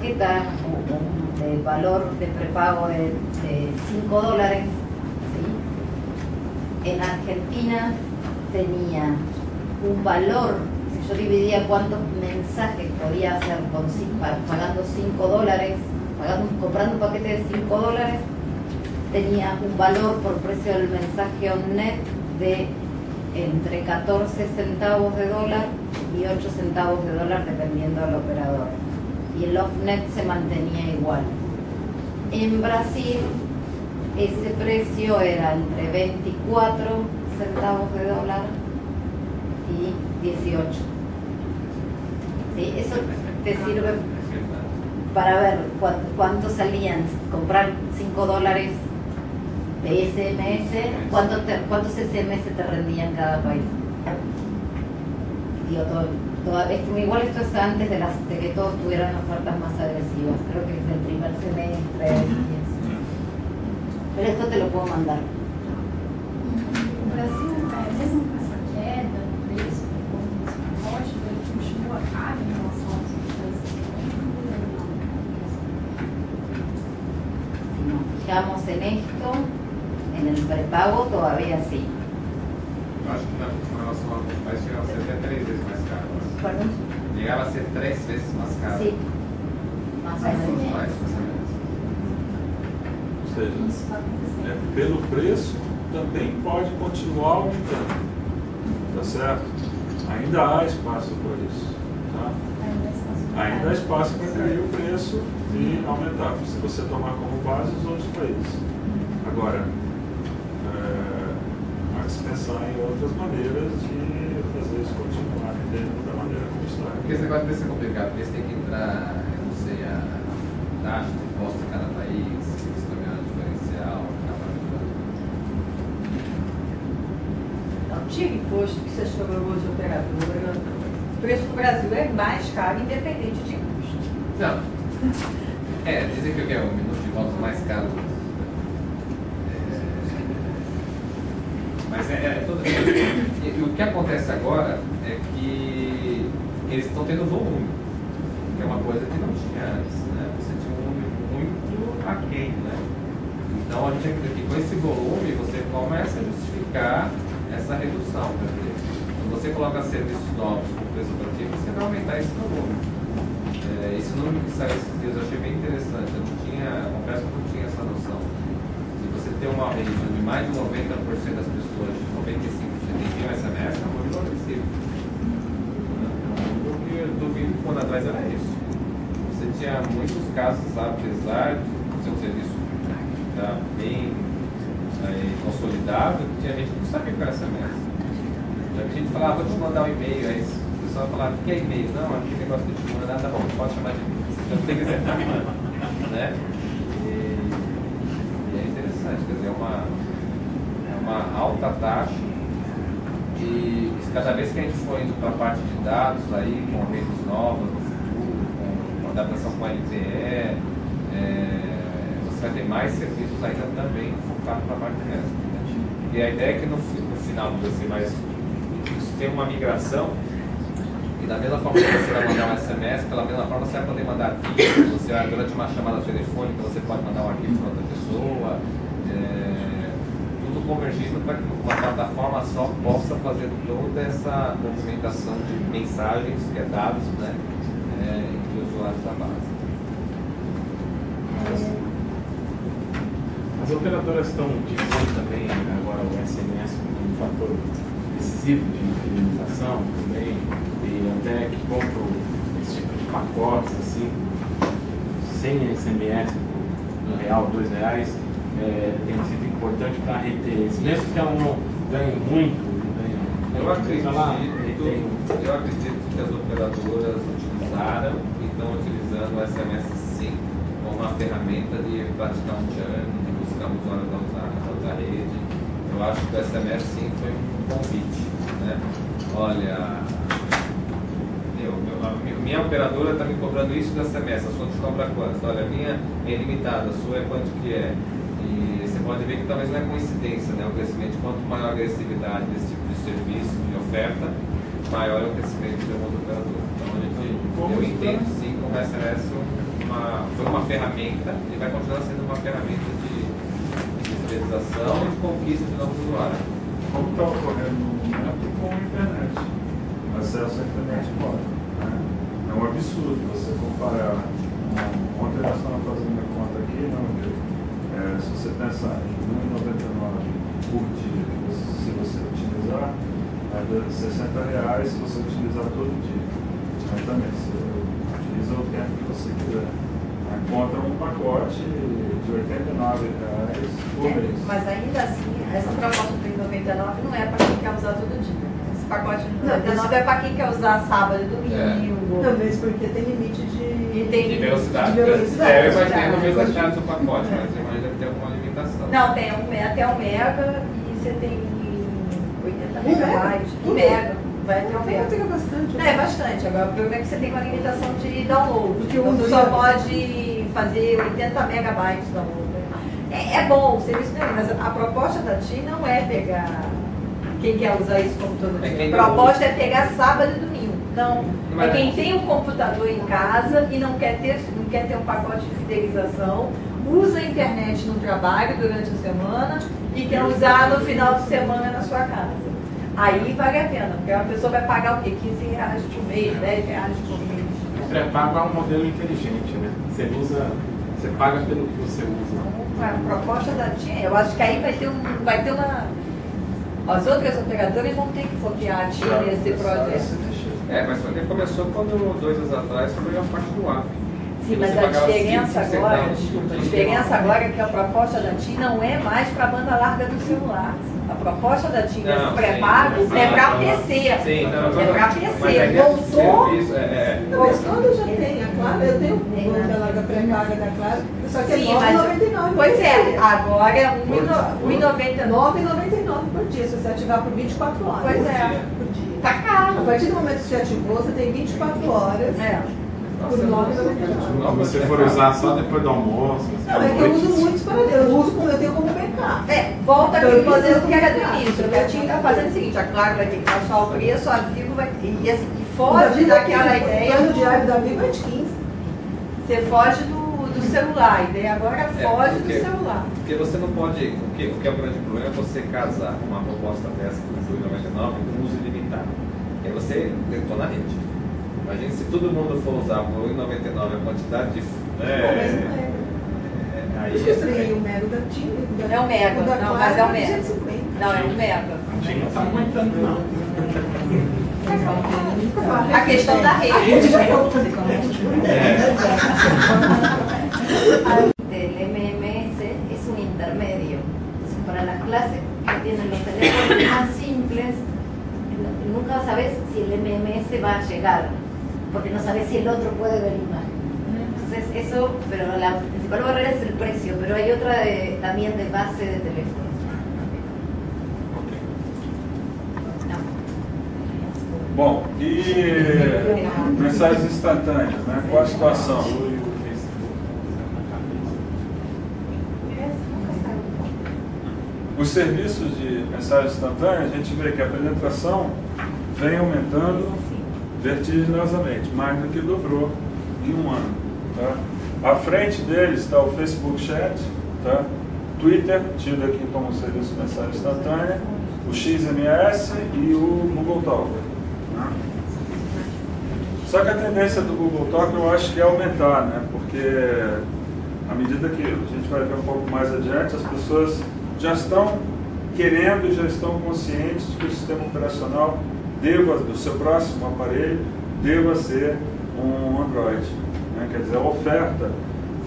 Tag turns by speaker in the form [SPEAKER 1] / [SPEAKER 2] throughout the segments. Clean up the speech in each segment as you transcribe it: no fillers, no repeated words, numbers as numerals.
[SPEAKER 1] tarjeta de valor de prepago de $5, ¿sí? En Argentina tenía un valor, si yo dividía cuántos mensajes podía hacer pagando $5, comprando un paquete de $5, tenía un valor por precio del mensaje on-net de entre 14 centavos de dólar y 8 centavos de dólar dependiendo del operador, y el off-net se mantenía igual. En Brasil ese precio era entre 24 centavos de dólar y 18. ¿Sí? Eso te sirve para ver cuánto salían comprar $5 de SMS, cuántos SMS te rendía en cada país. Digo, igual esto es antes de que todos tuvieran ofertas más agresivas, creo que es del primer semestre. Pero esto te lo puedo mandar.
[SPEAKER 2] O Brasil, mesmo com essa queda no preço dos pacotes, ele continua caro em relação às outras.
[SPEAKER 1] Si nos fijamos en esto, en el prepago todavía sí.
[SPEAKER 3] Eu acho que com relação a outros países chegava a ser até 3 vezes mais caro.
[SPEAKER 1] ¿Perdón?
[SPEAKER 3] Llegava a ser 3 vezes mais caro.
[SPEAKER 1] Sí. Más o menos.
[SPEAKER 3] Mais ou menos.
[SPEAKER 4] Ou seja, pelo preço também pode continuar aumentando, tá certo? Ainda há espaço para isso, tá? Ainda há espaço para cair o preço e aumentar, se você tomar como base os outros países. Agora, há que se pensar em outras maneiras de fazer isso continuar dentro da maneira como está.
[SPEAKER 3] Porque esse negócio deve ser complicado, porque você tem que entrar, eu não sei, a taxa de imposto de cada país, se também é diferencial,
[SPEAKER 5] Não tira imposto que seja sobre o uso de operadora. O preço do Brasil é mais caro, independente de custo.
[SPEAKER 3] Não. Dizem que é o minuto de voto mais caro. Mas todo e o que acontece agora é que eles estão tendo volume, que é uma coisa que não tinha antes, né? Você tinha um volume muito aquém, né? Então a gente acredita que com esse volume você começa a justificar essa redução. Quando você coloca serviços novos com preço operativo, você vai aumentar esse volume. Esse número que saiu esses dias eu achei bem interessante. Eu não tinha, confesso que não tinha essa noção. Se você tem uma rede de mais de 90% das pessoas, de 95% enviam SMS, é um número agressivo. O que eu estou vendo quando atrás era isso. Você tinha muitos casos, apesar de ser um serviço bem consolidado, tinha gente que não sabia o que era SMS. Já que a gente falava, vou te mandar um e-mail, aí o pessoal falava, o que é e-mail? Não, aquele negócio que te manda, tá bom, pode chamar de e-mail. Você não tem que dizer, né? E é interessante, quer dizer, é uma alta taxa e cada vez que a gente for indo para a parte de dados aí, com redes novas no futuro, com adaptação com LTE, você vai ter mais serviços ainda também focados para a parte de redes. E a ideia é que no final vai ser mais, isso tem uma migração. E da mesma forma que você vai mandar um SMS, pela mesma forma você vai poder mandar arquivos, você vai, durante uma chamada telefônica, você pode mandar um arquivo para outra pessoa, tudo convergindo para que uma plataforma só possa fazer toda essa movimentação de mensagens, que é dados, né, entre os usuários da base.
[SPEAKER 6] As operadoras estão utilizando também agora o SMS como um fator decisivo de fidelização também, e até que compram esse tipo de pacotes assim, sem SMS, no real, R$2, tem sido importante para reter isso, mesmo que ela não ganhe muito,
[SPEAKER 3] Eu acredito que as operadoras utilizaram e estão utilizando o SMS sim como uma ferramenta de praticar um churn, de buscar o usuário da outra rede. Eu acho que o SMS sim foi um convite, né? Olha, minha operadora está me cobrando isso da SMS, a sua te cobra quanto? Olha, a minha é ilimitada, a sua é quanto que é? E você pode ver que talvez não é coincidência, né? O crescimento, quanto maior a agressividade desse tipo de serviço, de oferta, maior é o crescimento de uma outra operadora. Então eu entendo sim como SMS foi uma ferramenta e vai continuar sendo uma ferramenta de fidelização e de conquista de novos usuários.
[SPEAKER 4] Como está ocorrendo no momento com a internet, acesso à internet móvel. Né? É um absurdo você comparar. Ontem nós estávamos fazendo uma conta aqui, não, se você pensar em R$ 1,99 por dia, se você utilizar, é R$ 60 se você utilizar todo dia. Mas também, você utiliza o tempo que você quiser. Encontra um pacote de R$ 89 por mês.
[SPEAKER 5] Mas ainda assim, essa proposta do R$ 99 não é para quem quer usar todo dia. Esse pacote de R$ 99 é para quem quer usar sábado e domingo.
[SPEAKER 7] Não, mesmo porque tem limite de
[SPEAKER 3] velocidade.
[SPEAKER 7] De velocidade.
[SPEAKER 3] É, vai ter no mesmo estado do pacote, mas imagina que tem alguma limitação.
[SPEAKER 5] Não, tem até 1 mega e você tem 80 megabytes. 1 mega. Vai até 1 mega.
[SPEAKER 7] Pega bastante.
[SPEAKER 5] É bastante. Agora, o problema é que você tem uma limitação de download.
[SPEAKER 7] Porque
[SPEAKER 5] Então,
[SPEAKER 7] usa
[SPEAKER 5] você só pode fazer 80 megabytes de download. É bom o serviço dele, mas a proposta da TIM não é pegar quem quer usar isso como todo dia. A proposta é pegar sábado e domingo. Não. É quem tem um computador em casa e não quer ter um pacote de fidelização, usa a internet no trabalho durante a semana e quer usar no final de semana na sua casa. Aí vale a pena, porque a pessoa vai pagar o quê? R$15 por mês, R$10 por mês.
[SPEAKER 6] O pré-pago é um modelo inteligente, né? Você paga pelo que você usa.
[SPEAKER 5] A proposta da TIM, eu acho que aí vai ter uma. As outras operadoras vão ter que foquear a TIM nesse projeto.
[SPEAKER 3] É, mas ele começou quando 2 anos atrás foi a parte do app.
[SPEAKER 5] Sim, mas a diferença agora é que a proposta da TIM não é mais para a banda larga do celular. A proposta da TIM nesse pré-pago é para PC.
[SPEAKER 3] Sim,
[SPEAKER 5] é para PC. Voltou.
[SPEAKER 7] Não, mas quando já tem a Claro, eu tenho banda larga pré-paga da Claro, só que é R$9,99.
[SPEAKER 5] Pois é, agora é
[SPEAKER 7] R$9,99 por dia, se você ativar por 24 horas.
[SPEAKER 5] Pois é.
[SPEAKER 7] Por dia.
[SPEAKER 5] Tá caro.
[SPEAKER 7] A partir do momento que você ativou, você tem 24 horas. Por R$9,99.
[SPEAKER 6] Se você for usar só depois do almoço.
[SPEAKER 7] Não, é que eu uso muitos para eu tenho como backup.
[SPEAKER 5] Volta aqui fazendo o que era do início. A TIM está fazendo o seguinte, a Claro vai ter que baixar o preço, a Vivo vai ter. E assim, foge daquela ideia.
[SPEAKER 7] O plano diário da Vivo é de 15.
[SPEAKER 5] Você foge do celular, a ideia agora foge do celular.
[SPEAKER 3] Porque você não pode. O que é o grande problema é você casar uma proposta dessa com o R$99 com uso ilimitado. E aí você detona a rede. Imagina se todo mundo for usar por R$1,99 a quantidade de.
[SPEAKER 7] Aí eu estranhei o mega da TIM.
[SPEAKER 5] É o mega, não, mas é o mega.
[SPEAKER 7] 250.
[SPEAKER 5] Não, é o mega.
[SPEAKER 6] A TIM não está aguentando, não.
[SPEAKER 5] A questão da rede.
[SPEAKER 1] El MMS es un intermedio. Entonces, para las clases que tienen los teléfonos más simples, nunca sabes si el MMS va a llegar, porque no sabes si el otro puede ver imagen. Entonces, eso, pero la principal barrera es el precio, pero hay otra también de base de teléfonos.
[SPEAKER 4] Bom, e mensagens instantâneas, né? Qual a situação? Os serviços de mensagens instantâneas, a gente vê que a penetração vem aumentando vertiginosamente, mais do que dobrou em um ano. Tá? À frente deles está o Facebook Chat, tá? Twitter, tido aqui como serviço de mensagem instantânea, o XMS e o Google Talk. Só que a tendência do Google Talk eu acho que é aumentar, né? Porque à medida que a gente vai ver um pouco mais adiante, as pessoas já estão querendo, já estão conscientes de que o sistema operacional do seu próximo aparelho deva ser um Android. Né? Quer dizer, a oferta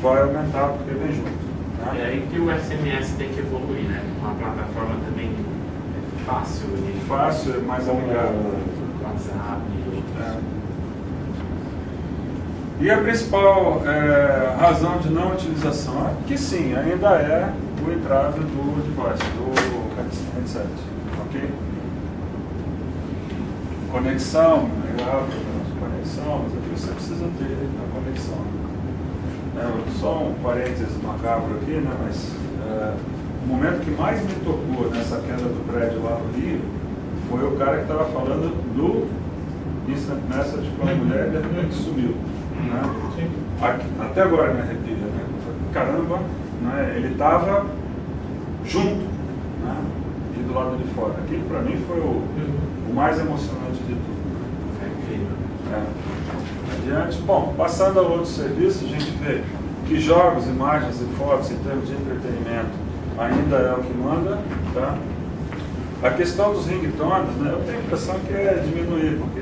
[SPEAKER 4] vai aumentar porque vem junto. Né?
[SPEAKER 6] É aí que o SMS tem que evoluir, né? Uma plataforma também fácil.
[SPEAKER 4] Fácil, mais amigável.
[SPEAKER 6] WhatsApp.
[SPEAKER 4] E a principal razão de não utilização é que sim, ainda é o entrave do device, do headset. Ok? Conexão, legal, conexão, mas aqui você precisa ter a conexão. Só um parênteses macabro aqui, né? Mas o momento que mais me tocou nessa queda do prédio lá no Rio foi o cara que estava falando do Instant Message com a mulher e de repente sumiu. Né? até agora me arrepia, né? Caramba, né? Ele estava junto, né? E do lado de fora. Aquilo para mim foi o mais emocionante de tudo. Adiante. Bom, passando a outros serviços, a gente vê que jogos, imagens e fotos em termos de entretenimento ainda é o que manda, tá? A questão dos ringtones, né, eu tenho a impressão que é diminuir, porque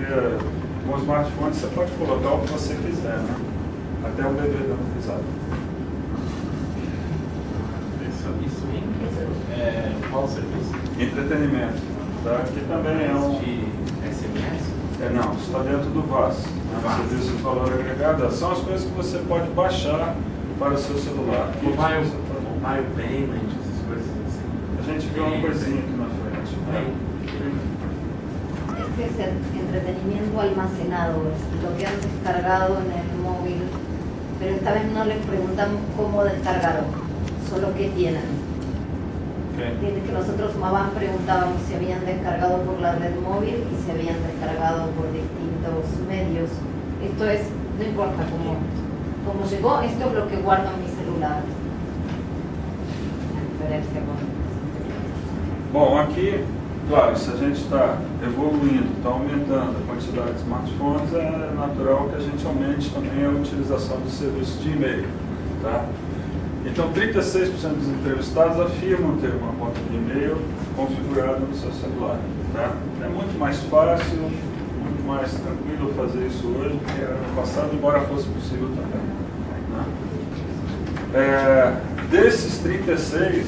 [SPEAKER 4] com o smartphone você pode colocar o que você quiser, né? Até o bebê dando risada.
[SPEAKER 6] Isso qual serviço?
[SPEAKER 4] Entretenimento, tá? Que também é um...
[SPEAKER 6] De SMS?
[SPEAKER 4] Não, está dentro do VAS. Serviço de valor agregado são as coisas que você pode baixar para o seu celular.
[SPEAKER 6] Mobile payment, essas coisas assim.
[SPEAKER 4] A gente viu uma coisinha aqui na frente.
[SPEAKER 1] Este es el entretenimiento almacenado, es lo que han descargado en el móvil, pero esta vez no les preguntamos cómo descargaron, solo qué tienen. Entiendes que nosotros más preguntábamos si habían descargado por la red móvil y si habían descargado por distintos medios. Esto es, no importa cómo llegó, esto es lo que guardo en mi celular. En diferencia con...
[SPEAKER 4] Bom, aqui, claro, se a gente está evoluindo, está aumentando a quantidade de smartphones, é natural que a gente aumente também a utilização do serviço de e-mail, tá? Então, 36% dos entrevistados afirmam ter uma conta de e-mail configurada no seu celular. Tá? É muito mais fácil, muito mais tranquilo fazer isso hoje do que era no passado, embora fosse possível também. Né? Desses 36%,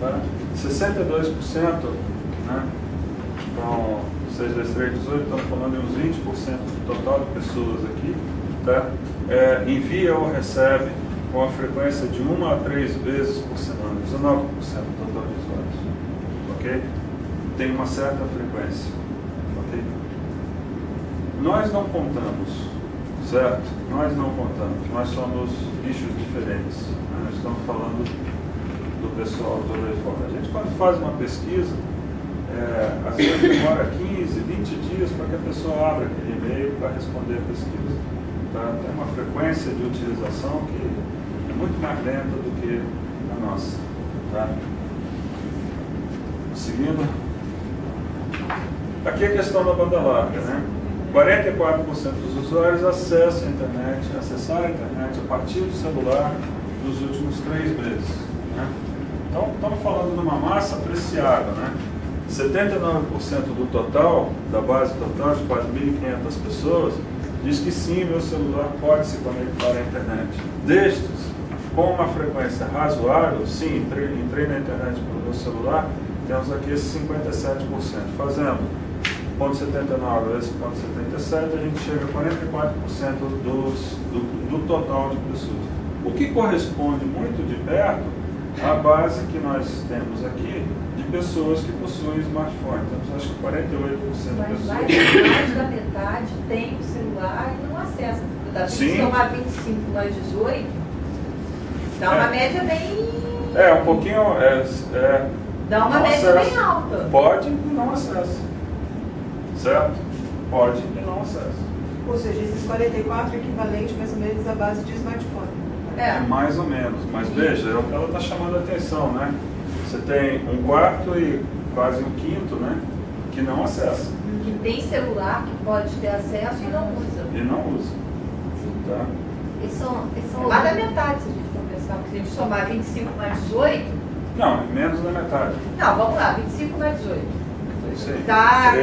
[SPEAKER 4] tá? 62%, né? Então, 6 vezes 3, 18, estamos falando de uns 20% do total de pessoas aqui, tá? Envia ou recebe com a frequência de 1 a 3 vezes por semana, 19% do total de usuários. Ok? Tem uma certa frequência. Ok? Nós não contamos, certo? Nós não contamos. Nós somos bichos diferentes. Né? Nós estamos falando do pessoal todo aí fora. A gente, quando faz uma pesquisa, às vezes demora 15, 20 dias para que a pessoa abra aquele e-mail para responder a pesquisa. Tá? Tem uma frequência de utilização que muito mais lenta do que a nossa. Tá? Seguindo. Aqui a questão da banda larga. Né? 44% dos usuários acessaram a internet a partir do celular nos últimos 3 meses. Né? Então, estamos falando de uma massa apreciada. Né? 79% do total, da base total de quase 1.500 pessoas, diz que sim, meu celular pode se conectar à internet. Destes, com uma frequência razoável, sim, entrei na internet pelo meu celular, temos aqui esse 57%. Fazendo 0,79 vezes 0,77, a gente chega a 44% do total de pessoas. O que corresponde muito de perto à base que nós temos aqui de pessoas que possuem smartphone. Temos acho que 48% de pessoas.
[SPEAKER 5] Mais da metade tem o celular e não acessa. Se tomar 25 mais 18, dá uma média bem...
[SPEAKER 4] um pouquinho...
[SPEAKER 5] dá uma média bem alta.
[SPEAKER 4] Pode e não acessa. Certo? Pode e não acessa.
[SPEAKER 7] Ou seja, esses 44 é equivalente mais ou menos à base de smartphone.
[SPEAKER 4] Mais ou menos. Mas veja, é o que ela está chamando a atenção, né? Você tem 1/4 e quase 1/5, né? Que não acessa.
[SPEAKER 5] Que tem celular que pode ter acesso e não usa.
[SPEAKER 4] E não usa. Tá?
[SPEAKER 5] Isso mais da metade, se a gente for pensar. Porque se a gente somar 25 mais 18...
[SPEAKER 4] Não, menos da metade.
[SPEAKER 5] Não, vamos lá, 25 mais 18.
[SPEAKER 4] Isso aí.
[SPEAKER 5] Dá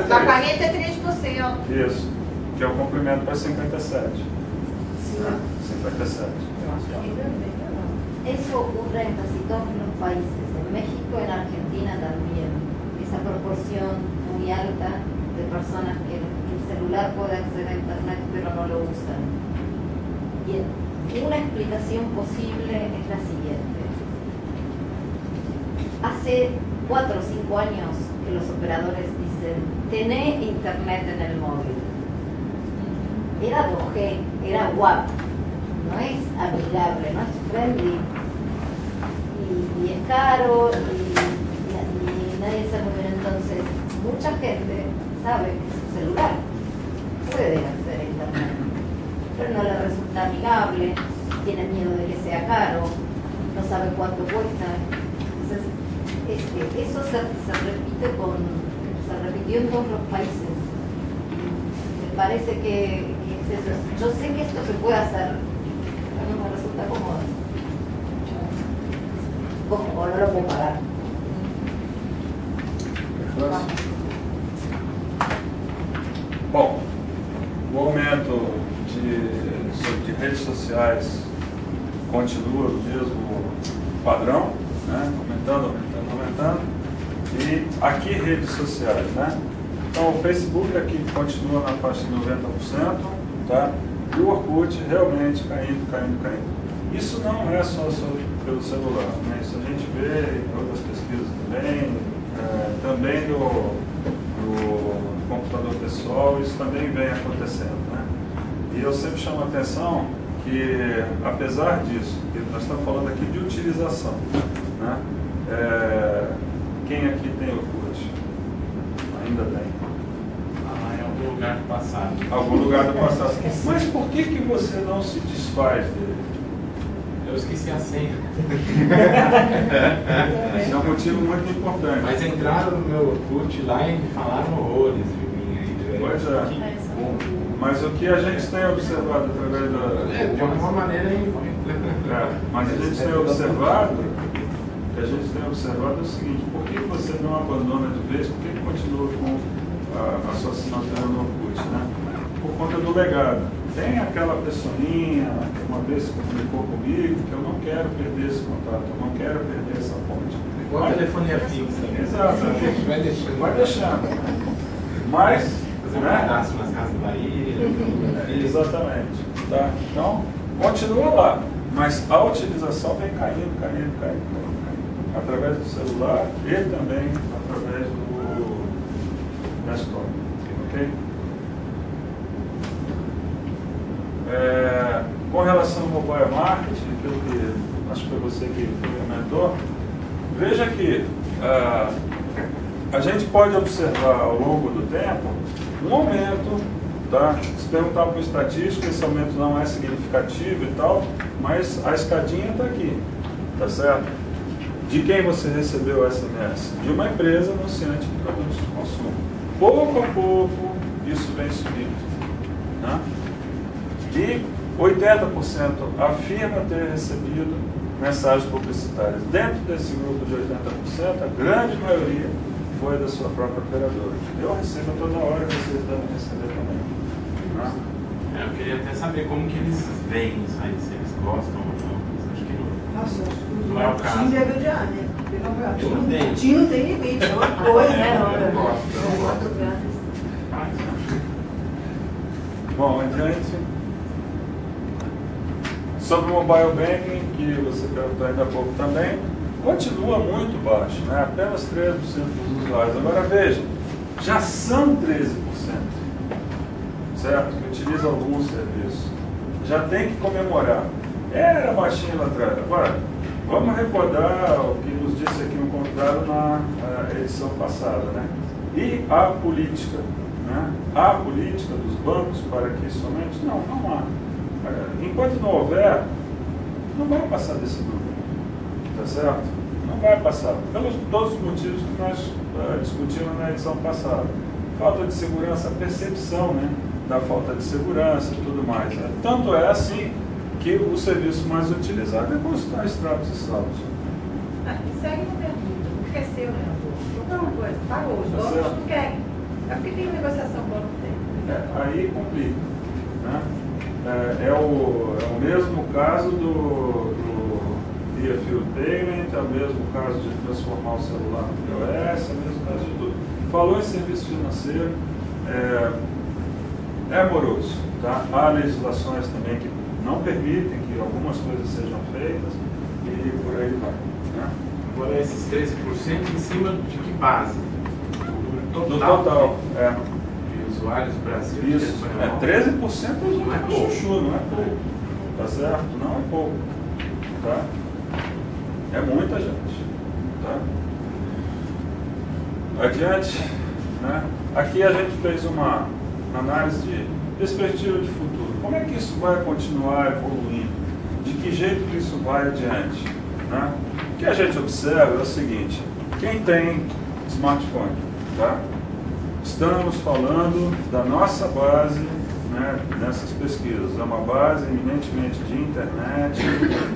[SPEAKER 5] 43%.
[SPEAKER 4] Isso. Que é o complemento para 57.
[SPEAKER 1] Sí.
[SPEAKER 4] 57.
[SPEAKER 1] Eso ocurre en casi todos los países. En México, en Argentina también. Esa proporción muy alta de personas que el celular puede acceder a internet pero no lo usan. Bien, una explicación posible es la siguiente. Hace 4 o 5 años que los operadores dicen, tené internet en el móvil. Era 2G, era guapo, no es amigable, no es friendly. Y es caro y nadie sabe muy bien. Entonces, mucha gente sabe que su celular puede acceder a internet. pero no le resulta amigable, tiene miedo de que sea caro, no sabe cuánto cuesta. Entonces, eso se repitió en todos los países. Me parece que es eso. Yo sé que esto se puede hacer, pero no me resulta cómodo. O no lo puedo pagar.
[SPEAKER 4] Bom, o aumento de redes sociais continua no mesmo padrão, né? Aumentando. E aqui redes sociais, né? Então o Facebook aqui continua na faixa de 90%, tá? E o Orkut realmente caindo. Isso não é só pelo celular, né? Isso a gente vê em outras pesquisas também do computador pessoal, isso também vem acontecendo, né? E eu sempre chamo a atenção que, apesar disso, nós estamos falando aqui de utilização, né? Quem aqui tem Orkut? Ainda tem.
[SPEAKER 6] Em algum lugar do passado.
[SPEAKER 4] Algum lugar do passado. Mas por que você não se desfaz dele?
[SPEAKER 6] Eu esqueci a senha.
[SPEAKER 4] Esse é um motivo muito importante.
[SPEAKER 6] Mas entraram no meu Orkut lá e falaram horrores de mim.
[SPEAKER 4] Pois é. Mas o que a gente tem observado através da...
[SPEAKER 6] de alguma maneira...
[SPEAKER 4] mas a gente tem observado... O que a gente tem observado é o seguinte: por que você não abandona de vez? Por que continua com a sua assinatura no Orkut, né? Por conta do legado. Tem aquela pessoinha que uma vez se comunicou comigo que eu não quero perder esse contato, eu não quero perder essa ponte.
[SPEAKER 6] Igual a telefonia fixa.
[SPEAKER 4] Exato.
[SPEAKER 6] Vai deixando.
[SPEAKER 4] Vai deixando. Mas...
[SPEAKER 6] fazer um cadastro nas casas da ilha.
[SPEAKER 4] Exatamente. Tá? Então, continua lá. Mas a utilização vem caindo. Através do celular e também através do desktop. Ok? Com relação ao mobile marketing, aquilo que acho que foi você que comentou, veja que a gente pode observar ao longo do tempo um aumento, tá? Se perguntar para o estatístico, esse aumento não é significativo e tal, mas a escadinha está aqui, tá certo? De quem você recebeu o SMS? De uma empresa anunciante de produtos de consumo. Pouco a pouco, isso vem subindo, né? E 80% afirma ter recebido mensagens publicitárias. Dentro desse grupo de 80%, a grande maioria foi da sua própria operadora. Eu recebo toda hora, vocês devem receber também, né?
[SPEAKER 6] Eu queria até saber como que eles veem isso aí, se eles gostam ou não. Acho que não.
[SPEAKER 7] Nossa,
[SPEAKER 6] Não é o caso.
[SPEAKER 7] Tim deve odiar, né?
[SPEAKER 6] Eu não tenho.
[SPEAKER 7] Tim não tem limite, é uma coisa.
[SPEAKER 6] Eu gosto.
[SPEAKER 4] Bom, adiante. Sobre o mobile banking, que você perguntou ainda há pouco também, continua muito baixo, né? Apenas 13% dos usuários. Agora veja, já são 13%, certo? Que utilizam algum serviço. Já tem que comemorar. Era baixinho lá atrás. Agora, vamos recordar o que nos disse aqui no contrário na edição passada, né? E a política, né? A política dos bancos para que isso aumente? Não há. Enquanto não houver, não vai passar desse número, tá certo? Não vai passar, pelos todos os motivos que nós discutimos na edição passada. Falta de segurança, a percepção, né, da falta de segurança e tudo mais, né? Tanto é assim que o serviço mais utilizado é consultar extratos e saldos.
[SPEAKER 5] Segue no mesmo, não esqueceu, né? Não uma coisa, pagou, os donos
[SPEAKER 4] certo.
[SPEAKER 5] não querem. É porque tem negociação boa no tempo.
[SPEAKER 4] Aí complica, né? É o mesmo caso do Via Field Payment, é o mesmo caso de transformar o celular no POS, é o mesmo caso de tudo. Falou em serviço financeiro, é moroso, tá? Há legislações também que não permitem que algumas coisas sejam feitas e por aí vai, né?
[SPEAKER 6] Agora, esses 13% em cima de que base?
[SPEAKER 4] Do total,
[SPEAKER 6] de usuários do Brasil?
[SPEAKER 4] Isso, 13% não é chuchu, não é pouco, tá certo? Não é pouco, tá? É muita gente, tá? Adiante, né? Aqui a gente fez uma análise de perspectiva de futuro. Como é que isso vai continuar evoluindo? De que jeito que isso vai adiante? Né? O que a gente observa é o seguinte: quem tem smartphone, tá? Estamos falando da nossa base, né, nessas pesquisas. É uma base eminentemente de internet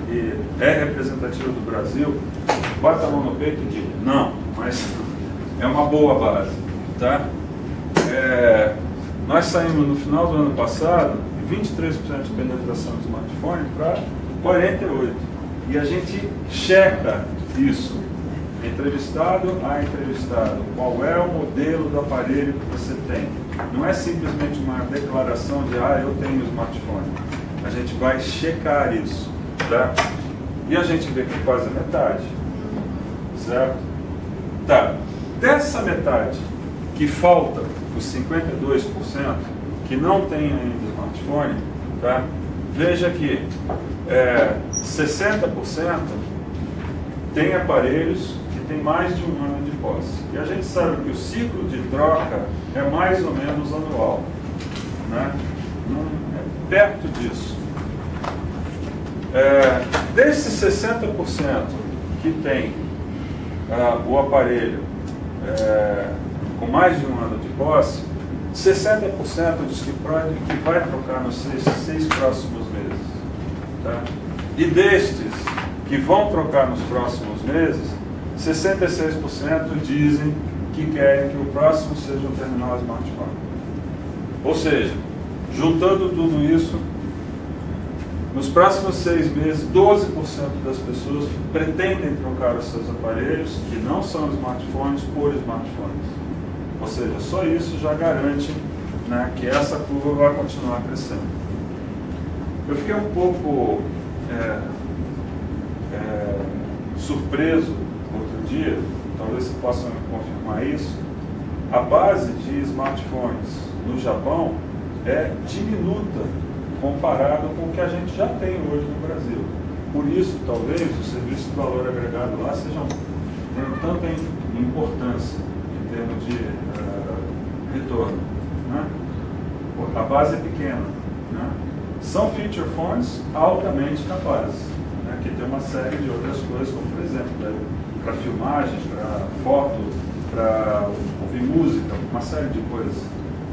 [SPEAKER 4] e é representativa do Brasil. Bata a mão no peito e diga, não, mas é uma boa base. Tá? Nós saímos no final do ano passado de 23% de penetração de smartphone para 48%. E a gente checa isso, entrevistado a entrevistado. Qual é o modelo do aparelho que você tem? Não é simplesmente uma declaração de eu tenho smartphone. A gente vai checar isso. Tá? E a gente vê que quase a metade. Certo? Tá. Dessa metade que falta, os 52% que não tem ainda smartphone, tá? Veja que 60% tem aparelhos que têm mais de um ano de posse. E a gente sabe que o ciclo de troca é mais ou menos anual. Né? É perto disso. Desses 60% que tem o aparelho com mais de um ano de posse, 60% diz que vai trocar nos seis próximos meses. Tá? E destes que vão trocar nos próximos meses, 66% dizem que querem que o próximo seja um terminal smartphone. Ou seja, juntando tudo isso, nos próximos 6 meses, 12% das pessoas pretendem trocar os seus aparelhos, que não são smartphones, por smartphones. Ou seja, só isso já garante, né, que essa curva vai continuar crescendo. Eu fiquei um pouco surpreso outro dia, talvez você possa confirmar isso. A base de smartphones no Japão é diminuta comparado com o que a gente já tem hoje no Brasil. Por isso, talvez, o serviço de valor agregado lá tenha tanta importância em termos de retorno. Né? A base é pequena. Né? São feature phones altamente capazes, né? Que tem uma série de outras coisas, como por exemplo, para filmagem, para foto, para ouvir música, uma série de coisas.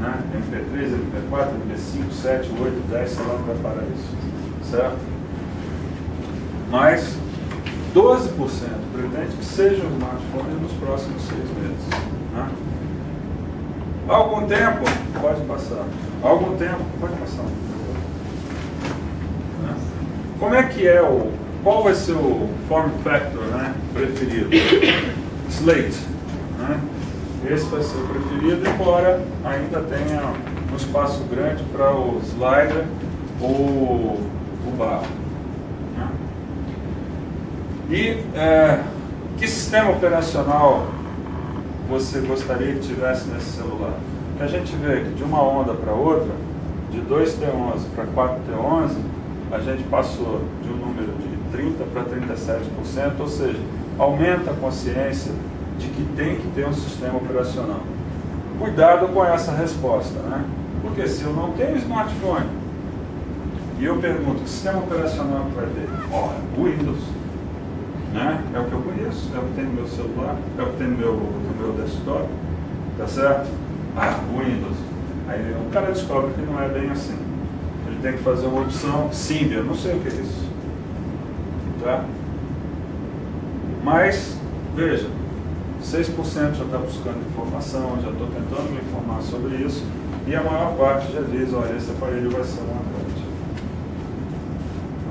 [SPEAKER 4] Né? MP3, MP4, MP5, 7, 8, 10, sei lá onde vai parar isso. Certo? Mas 12% pretende que seja um smartphone nos próximos 6 meses. Né? Há algum tempo, pode passar. Há algum tempo, pode passar. Né? Como é que qual vai ser o form factor, né, preferido? Slate. Né? Esse vai ser o preferido, embora ainda tenha um espaço grande para o slider ou o barro. Né? E que sistema operacional você gostaria que tivesse nesse celular? Que a gente vê que de uma onda para outra, de 2T11 para 4T11, a gente passou de um número de 30% para 37%, ou seja, aumenta a consciência de que tem que ter um sistema operacional. Cuidado com essa resposta, né? Porque se eu não tenho smartphone e eu pergunto que sistema operacional que vai ter? O Windows. Né? É o que eu conheço, é o que tem no meu celular, é o que tem no meu desktop. Tá certo? O Windows. Aí o cara descobre que não é bem assim. Ele tem que fazer uma opção Symbian, não sei o que é isso. Tá? Mas, veja, 6% já está buscando informação, já estou tentando me informar sobre isso, e a maior parte já diz, olha, esse aparelho vai ser um Android.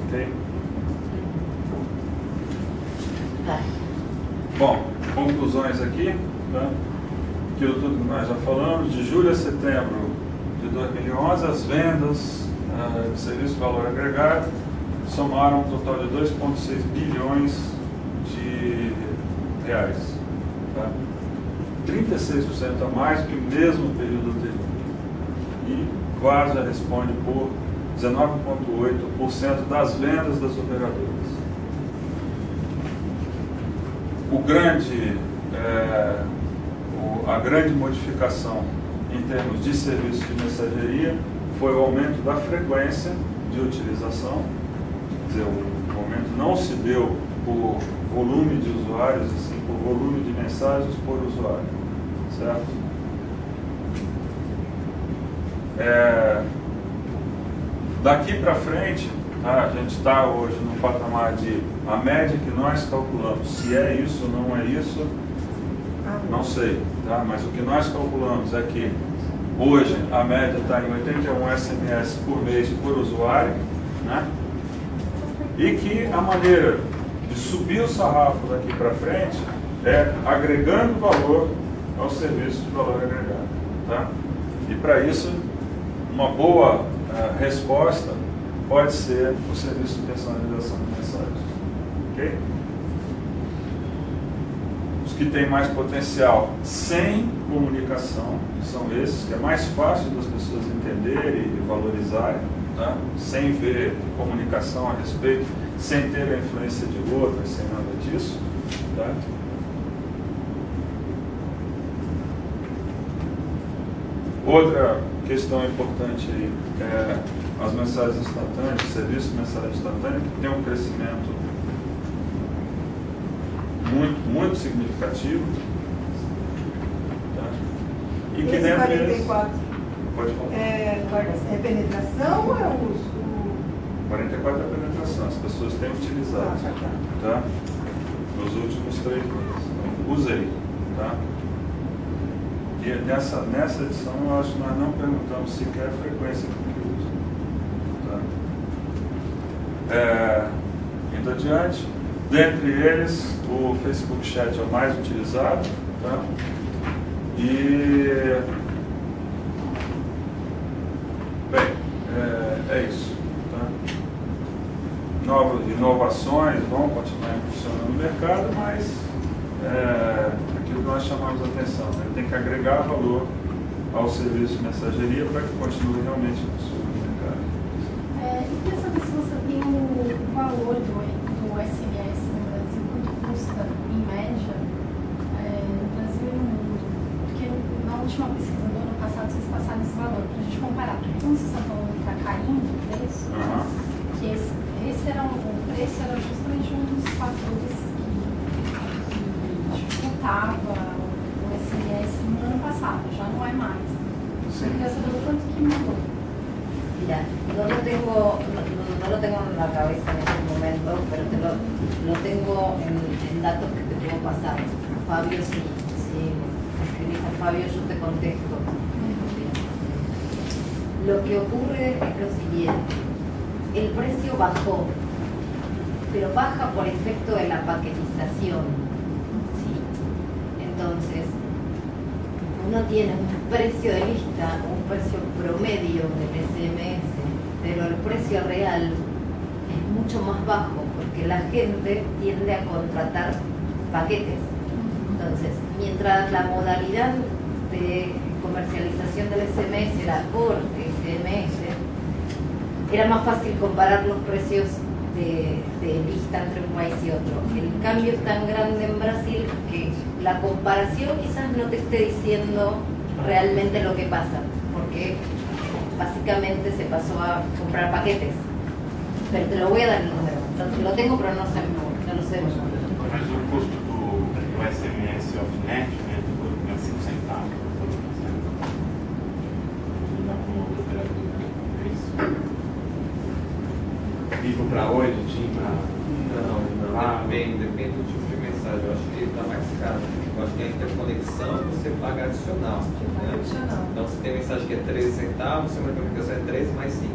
[SPEAKER 4] Ok?
[SPEAKER 1] Tá.
[SPEAKER 4] Bom, conclusões aqui, tá? Aquilo tudo que nós já falamos, de julho a setembro de 2011, as vendas de serviço de valor agregado somaram um total de 2,6 bilhões de reais. Tá? 36% a mais que o mesmo período anterior. E quase já responde por 19,8% das vendas das operadoras. A grande modificação em termos de serviço de mensageria foi o aumento da frequência de utilização, quer dizer, o aumento não se deu por volume de usuários, e sim por volume de mensagens por usuário, certo? Daqui para frente, tá, a gente está hoje no patamar de a média que nós calculamos, se é isso ou não é isso, não sei, tá? Mas o que nós calculamos é que hoje a média está em 81 SMS por mês por usuário, né? E que a maneira de subir o sarrafo daqui para frente é agregando valor ao serviço de valor agregado, tá? E para isso, uma boa resposta pode ser o serviço de personalização de mensagens, ok? Os que têm mais potencial sem comunicação são esses, que é mais fácil das pessoas entenderem e valorizarem, tá? Sem ver comunicação a respeito, sem ter a influência de outras, sem nada disso, tá? Outra questão importante aí é as mensagens instantâneas, o serviço de mensagem instantânea, que tem um crescimento muito significativo, tá? E que
[SPEAKER 7] esse 44
[SPEAKER 4] pode falar.
[SPEAKER 7] É penetração ou é uso?
[SPEAKER 4] 44 é penetração, as pessoas têm utilizado, tá? Nos últimos 3 meses. Usei, tá? E nessa edição eu acho que nós não perguntamos sequer a frequência com que usa, tá? Indo adiante, dentre eles o Facebook Chat é o mais utilizado, tá? E bem, é isso, tá? Novas inovações vão continuar funcionando no mercado, mas aquilo que nós chamamos a atenção, né? Tem que agregar valor ao serviço de mensageria para que continue realmente funcionando no mercado.
[SPEAKER 2] Eu queria saber se você tem o valor do SMS no Brasil, quanto custa em média no Brasil e no mundo. Porque na última pesquisa do ano passado vocês passaram esse valor para a gente comparar. Porque como vocês estão falando que está caindo o preço, que esse era o preço era justamente um dos fatores que dificultava o SMS no ano passado, já não é mais.
[SPEAKER 4] Sim.
[SPEAKER 2] Eu queria saber o quanto que mudou.
[SPEAKER 1] Mira, no lo tengo en la cabeza en este momento, pero lo tengo en datos que te puedo pasar. Fabio, si escribís a Fabio, yo te contesto. Lo que ocurre es lo siguiente: el precio bajó, pero baja por efecto de la paquetización, ¿sí? Entonces, uno tiene un precio de lista, un precio promedio del SMS, pero el precio real es mucho más bajo porque la gente tiende a contratar paquetes. Entonces, mientras la modalidad de comercialización del SMS era por SMS, era más fácil comparar los precios de lista entre un país y otro. El cambio es tan grande en Brasil que la comparación quizás no te esté diciendo realmente lo que pasa, porque básicamente se pasó a comprar paquetes. Pero te lo voy a dar el número. Lo tengo, pero no lo sé.
[SPEAKER 6] Mas o custo do SMS off-net, né, é 5 centavos. Não dá como operadora. É isso. Vivo para hoje, tinha.
[SPEAKER 3] Não, depende do tipo de mensagem. Eu acho que ele está mais caro. Eu acho que a interconexão você paga adicional. Né? Então, se tem mensagem que é 13 centavos, se a comunicação é 13 mais 5.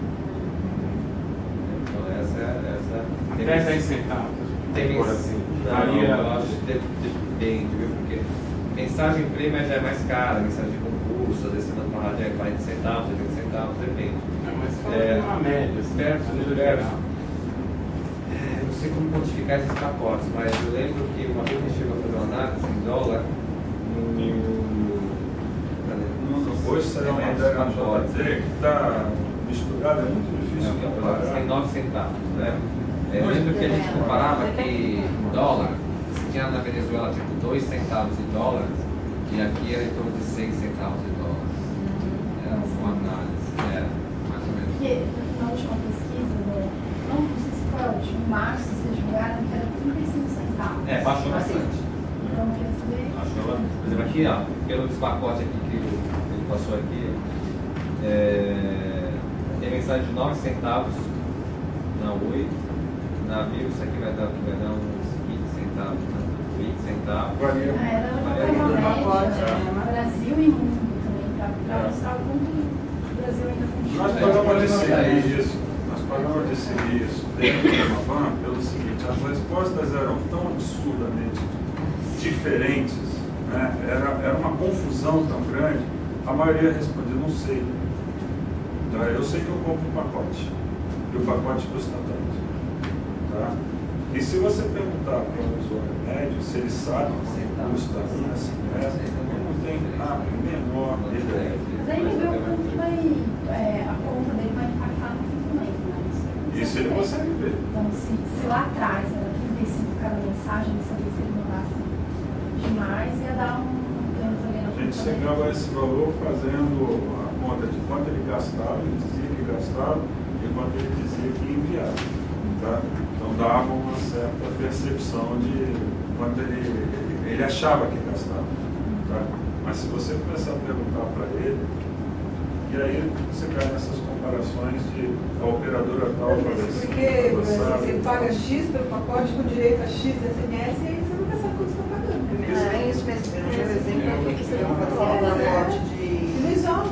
[SPEAKER 3] Então, essa
[SPEAKER 6] até 10 centavos.
[SPEAKER 3] Tem
[SPEAKER 6] assim.
[SPEAKER 3] Eu acho que depende, viu? Porque mensagem prima já é mais cara, mensagem de concurso, às vezes você manda uma rádio é 40 centavos, 80 centavos, depende.
[SPEAKER 6] Mas fala uma média, certo?
[SPEAKER 3] Não sei como quantificar esses pacotes, mas eu lembro que uma vez a gente chegou a fazer uma análise em dólar
[SPEAKER 4] Hoje será uma matéria no JT que está misturada, é muito difícil comparar.
[SPEAKER 3] Tem 9 centavos, né? Eu lembro que a gente comparava que em dólar, se tinha na Venezuela tipo 2 centavos de dólar, e aqui era em torno de 6 centavos de dólar. Era uma análise, mais
[SPEAKER 2] Porque na última pesquisa, não sei se foi a última, em março, vocês divulgaram que era 35 centavos.
[SPEAKER 3] Baixou bastante.
[SPEAKER 2] Então, quer dizer...
[SPEAKER 3] Baixou, por exemplo, aqui, ó, pelo pacote aqui que ele passou aqui, tem mensagem de 9 centavos na Oi, navio, isso aqui vai dar uns 20 centavos, né? 20 centavos.
[SPEAKER 2] Era uma média, Brasil e mundo também, para mostrar o quanto o Brasil ainda continua.
[SPEAKER 4] Nós podemos decidir isso dentro do Amavan pelo seguinte: as respostas eram tão absurdamente diferentes, né? Era uma confusão tão grande, a maioria respondia, não sei. Então, eu sei que eu compro um pacote, e o pacote custa tanto. Tá? E se você perguntar para o usuário médio se ele sabe quanto custa um SMS, ele não tem a menor ideia.
[SPEAKER 2] Mas aí ele vê o quanto que a conta dele vai impactar no fundamento, né?
[SPEAKER 4] Isso ele consegue ver.
[SPEAKER 2] Então, se lá atrás era 35 cada mensagem, não sabia se ele mandasse demais, ia dar um tanto ali na conta.
[SPEAKER 4] A gente chegava a esse valor fazendo a conta de quanto ele gastava, ele dizia que gastava e quanto ele dizia que enviava. Tá? Então dava uma certa percepção de quanto ele achava que gastava. Tá? Mas se você começar a perguntar para ele, e aí você cai nessas comparações de a operadora tal faz isso.
[SPEAKER 7] Porque você paga X pelo pacote com direito a X SMS e aí você nunca sabe quanto você está pagando.
[SPEAKER 1] É isso mesmo. Eu tinha um exemplo que eu fazia um pacote de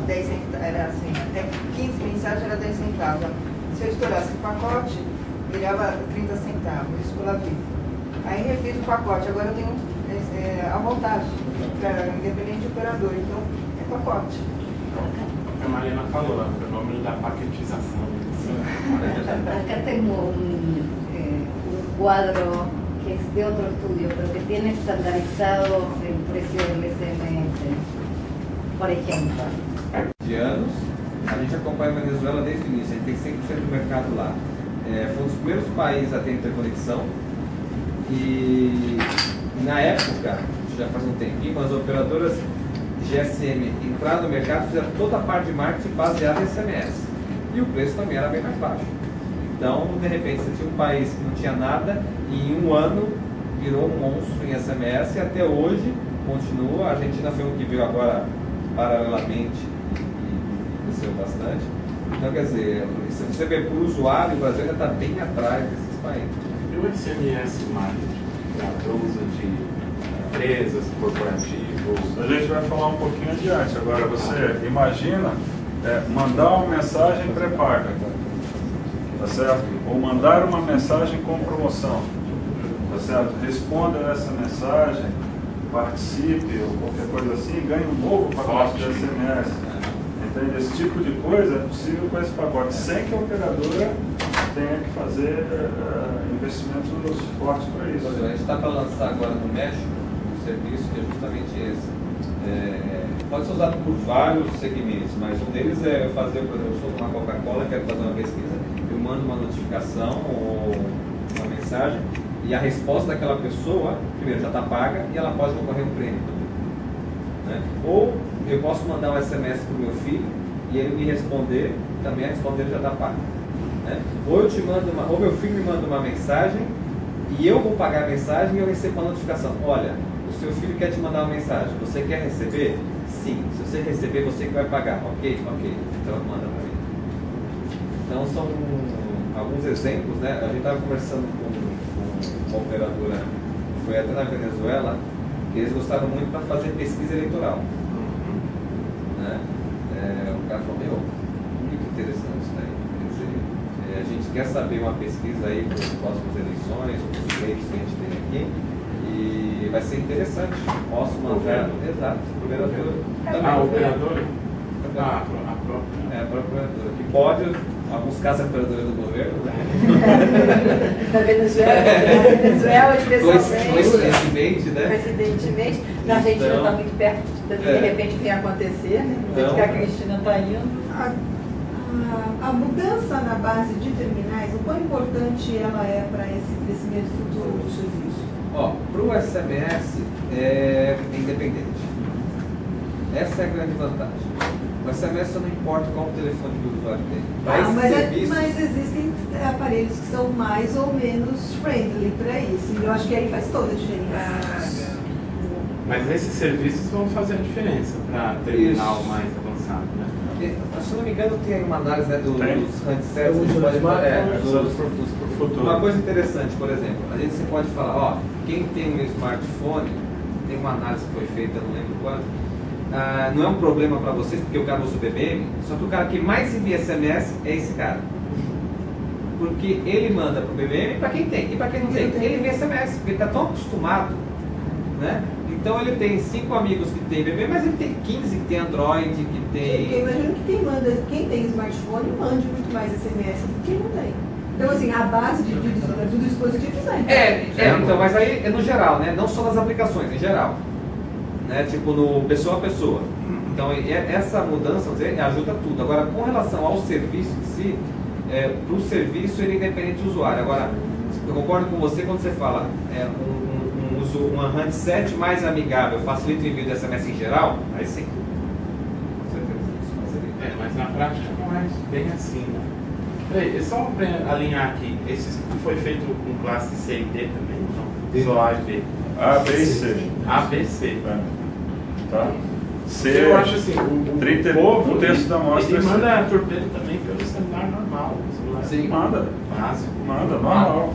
[SPEAKER 1] 10 centavos, era assim, até 15 mensagens era 10 centavos. Se eu estourasse o pacote, virava 30 centavos, isso pela vida. Aí refiz o pacote, agora eu tenho a vantagem, independente de operador, então é pacote.
[SPEAKER 6] A Mariana falou, o fenômeno da paquetização.
[SPEAKER 1] Acá tengo un cuadro que es de otro estudio, pero que tiene estandarizado el precio del SMS, por ejemplo.
[SPEAKER 3] De anos, a gente acompanha a Venezuela desde o início, a gente tem 100% do mercado lá. Foi um dos primeiros países a ter interconexão e na época, já faz um tempinho, as operadoras GSM entraram no mercado, fizeram toda a parte de marketing baseada em SMS e o preço também era bem mais baixo. Então, de repente, você tinha um país que não tinha nada e em um ano virou um monstro em SMS e até hoje continua. A Argentina foi um que veio agora paralelamente e cresceu bastante. Então, quer dizer, se você vê para o usuário, o Brasil ainda está bem atrás desses países.
[SPEAKER 6] E o SMS marketing para uso de empresas, corporativos?
[SPEAKER 4] A gente vai falar um pouquinho adiante. Agora, você imagina mandar uma mensagem pré-paga, tá certo? Ou mandar uma mensagem com promoção, tá certo? Responda essa mensagem, participe ou qualquer coisa assim, ganhe um novo pacote de SMS. Entende? Esse tipo de coisa é possível com esse pacote, sem que a operadora tenha que fazer investimentos fortes para isso.
[SPEAKER 3] A gente está para lançar agora no México um serviço que é justamente esse. Pode ser usado por vários segmentos, mas um deles é fazer, por exemplo, eu sou uma Coca-Cola, quero fazer uma pesquisa, eu mando uma notificação ou uma mensagem e a resposta daquela pessoa, primeiro, já está paga e ela pode concorrer um prêmio também. Né? Ou eu posso mandar um SMS para o meu filho e ele me responder, também a resposta dele já está paga. Né? Ou ou meu filho me manda uma mensagem e eu vou pagar a mensagem e eu recebo uma notificação. Olha, o seu filho quer te mandar uma mensagem, você quer receber? Sim. Se você receber, você que vai pagar. Ok? Ok. Então manda para mim. Então são alguns exemplos, né? A gente estava conversando com uma operadora, foi até na Venezuela, que eles gostaram muito para fazer pesquisa eleitoral. Né? O cara falou, muito interessante isso daí. Quer dizer, a gente quer saber uma pesquisa aí para as próximas eleições, para os pleitos que a gente tem aqui. E vai ser interessante. Posso mandar. Exato, operadora.
[SPEAKER 6] A operadora?
[SPEAKER 3] A própria operadora. Que pode, em alguns casos, a operadora do governo.
[SPEAKER 5] Da Venezuela, especialmente.
[SPEAKER 3] Coincidentemente, né?
[SPEAKER 5] Coincidentemente. Na Argentina está muito perto, de repente vem acontecer, né?
[SPEAKER 3] Então,
[SPEAKER 5] que a Cristina está indo.
[SPEAKER 7] A mudança na base de terminais, o quão importante ela é para esse crescimento futuro do serviço?
[SPEAKER 3] Para o SMS é independente. Essa é a grande vantagem. O SMS só não importa qual o telefone que o usuário tem.
[SPEAKER 7] Mas existem aparelhos que são mais ou menos friendly para isso. E eu acho que aí faz toda a diferença.
[SPEAKER 6] Mas esses serviços vão fazer a diferença para terminal mais avançado, né?
[SPEAKER 3] Se não me engano, tem uma análise, né, dos handsets. Uma coisa interessante, por exemplo, a gente pode falar, ó, quem tem um smartphone, tem uma análise que foi feita, não lembro quando, não é um problema para vocês, porque o cara usa o BBM, só que o cara que mais envia SMS é esse cara. Porque ele manda para o BBM para quem tem, e para quem não tem, ele envia SMS, porque ele está tão acostumado, né? Então ele tem 5 amigos que tem BBM, mas ele tem 15 que tem Android, que tem...
[SPEAKER 7] Eu imagino que quem tem smartphone mande muito mais SMS do que quem não tem. Então, assim, a base do dispositivo
[SPEAKER 3] então, mas aí é no geral, né? Não só nas aplicações, em geral. Né? Tipo, no pessoa a pessoa. Então, essa mudança ajuda tudo. Agora, com relação ao serviço em si, para o serviço ele é independente do usuário. Agora, eu concordo com você quando você fala um handset mais amigável facilita o envio de SMS em geral, aí sim. Com certeza.
[SPEAKER 6] Mas na prática não é bem assim, né? Peraí, só para alinhar aqui, esse foi feito com classe C e D também? Não? Só A e B?
[SPEAKER 4] A, B e C.
[SPEAKER 6] A, B e C.
[SPEAKER 4] Tá? C,
[SPEAKER 6] eu acho assim, o povo,
[SPEAKER 4] um terço da amostra.
[SPEAKER 6] Ele manda torpedo também pelo celular normal.
[SPEAKER 4] Sim, manda.
[SPEAKER 6] Básico.
[SPEAKER 4] Manda, normal.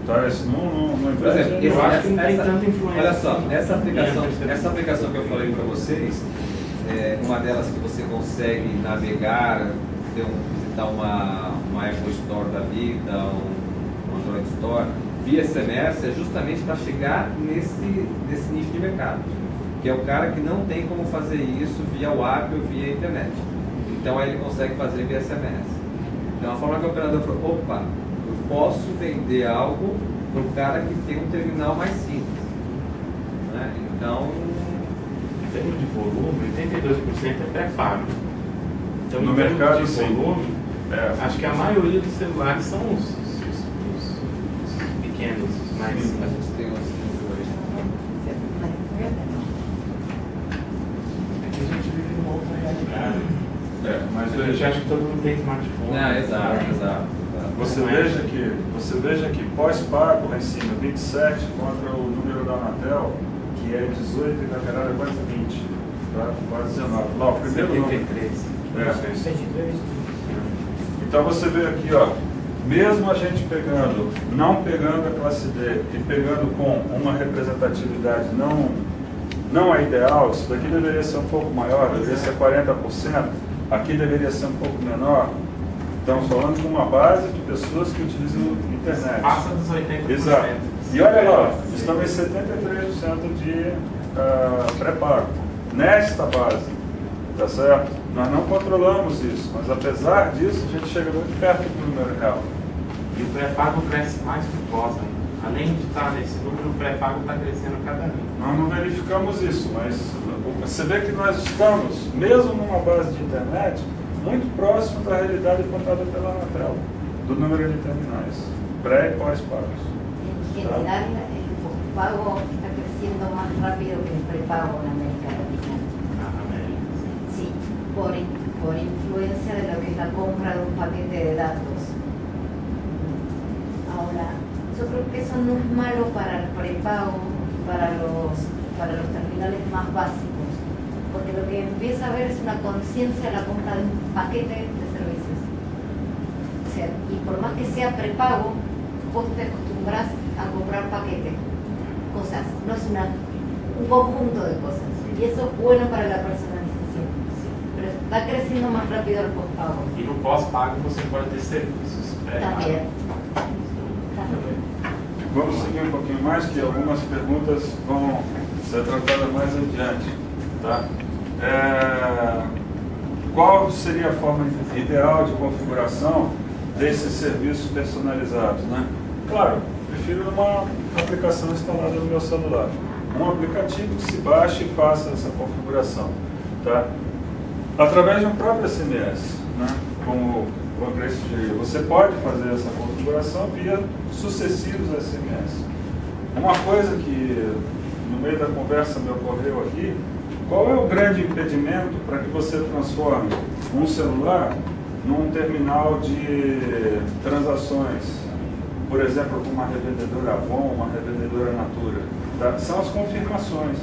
[SPEAKER 4] Tá, isso não
[SPEAKER 3] por exemplo,
[SPEAKER 6] eu acho que não tem tanta influência.
[SPEAKER 3] Olha só, essa aplicação que eu falei para vocês, uma delas que você consegue navegar, visitar uma Apple Store da vida, um Android Store, via SMS, é justamente para chegar nesse nicho de mercado, que é o cara que não tem como fazer isso via WAP ou via internet. Então aí ele consegue fazer via SMS. Então a forma que o operador falou, opa, eu posso vender algo para o cara que tem um terminal mais simples. Né? Então,
[SPEAKER 6] em termos de volume, 82% é pré-pago. Então,
[SPEAKER 4] no mercado
[SPEAKER 6] de volume, acho que a maioria dos celulares são os pequenos, mas
[SPEAKER 3] a gente tem uns
[SPEAKER 6] aqui a gente vive numa outra realidade.
[SPEAKER 4] mas
[SPEAKER 6] a gente acha que todo mundo tem smartphone.
[SPEAKER 3] Exato.
[SPEAKER 4] Você veja que pós-pago lá em cima, 27 contra o número da Anatel, que é 18 e na verdade é quase 20, tá? Quase 19. Lá, o primeiro
[SPEAKER 6] 73.
[SPEAKER 4] Então você vê aqui, ó, mesmo a gente não pegando a classe D e pegando com uma representatividade não é ideal, isso daqui deveria ser um pouco maior, deveria ser 40%, aqui deveria ser um pouco menor. Estamos falando com uma base de pessoas que utilizam internet.
[SPEAKER 6] Passa dos 80%.
[SPEAKER 4] Exato. E olha lá, estamos em 73% de pré-pago. Nesta base, tá certo? Nós não controlamos isso, mas apesar disso, a gente chega muito perto do número real.
[SPEAKER 6] E o pré-pago cresce mais que o pós, né? Além de estar nesse número, o pré-pago está crescendo cada ano.
[SPEAKER 4] Nós não verificamos isso, mas você vê que nós estamos, mesmo numa base de internet, muito próximo da realidade contada pela Anatel, do número de terminais, pré e pós-pagos.
[SPEAKER 1] En general, el pospago está creciendo más rápido que el prepago en América Latina. Sí, por influencia de lo que es la compra de un paquete de datos. Ahora, yo creo que eso no es malo para el prepago, para los terminales más básicos. Porque lo que empieza a haber es una conciencia de la compra de un paquete de servicios. O sea, y por más que sea prepago, vos te acostumbras a comprar paquetes, cosas, no es un conjunto de cosas. Y eso es bueno para la personalización. Pero está creciendo más rápido el pospago.
[SPEAKER 6] E no pós-pago você pode ter serviços.
[SPEAKER 1] También.
[SPEAKER 4] Vamos seguir um pouquinho mais, que algumas perguntas vão ser tratadas mais adiante. Tá? Qual seria a forma ideal de configuração desses serviços personalizados? Né? Claro, prefiro uma aplicação instalada no meu celular. Um aplicativo que se baixe e faça essa configuração. Tá? Através de um próprio SMS, né? Como o Grace sugeriu, você pode fazer essa configuração via sucessivos SMS. Uma coisa que no meio da conversa me ocorreu aqui Qual é o grande impedimento para que você transforme um celular num terminal de transações? Por exemplo, com uma revendedora Avon, uma revendedora Natura. Tá? São as confirmações.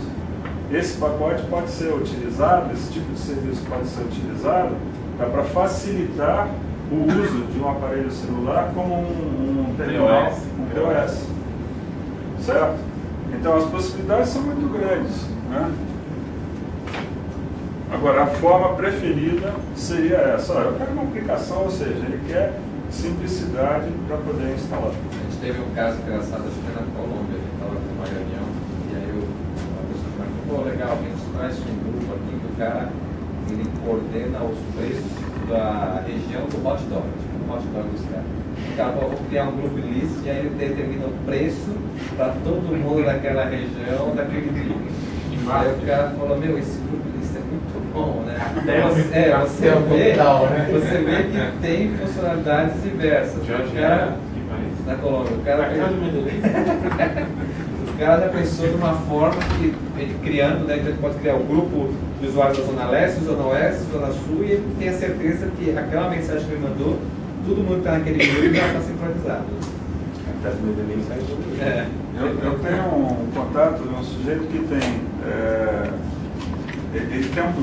[SPEAKER 4] Esse pacote pode ser utilizado, esse tipo de serviço pode ser utilizado para facilitar o uso de um aparelho celular como um terminal, um POS. Certo? Então as possibilidades são muito grandes, né? Agora, a forma preferida seria essa. Olha, eu quero uma aplicação, ou seja, ele quer simplicidade para poder instalar.
[SPEAKER 3] A gente teve um caso engraçado, acho que foi na Colômbia, a gente estava numa reunião, e aí uma pessoa falou, pô, legal, a gente traz um grupo aqui que o cara ele coordena os preços da região do hot dog, tipo o hot dog dos caras. O cara falou, vou criar um grupo ilícito e aí ele determina o preço para todo mundo daquela região, daquele grupo. Aí o cara falou, meu, esse grupo ilícito é muito bom, né? Você vê que tem funcionalidades diversas. Na Colômbia, o cara já pensou de uma forma que ele criando, né, ele pode criar o grupo de usuários da Zona Leste, Zona Oeste, Zona Sul, e ele tem a certeza que aquela mensagem que ele mandou, todo mundo que está naquele grupo já está sincronizado.
[SPEAKER 4] Eu tenho um contato de um sujeito que tem, ele tem um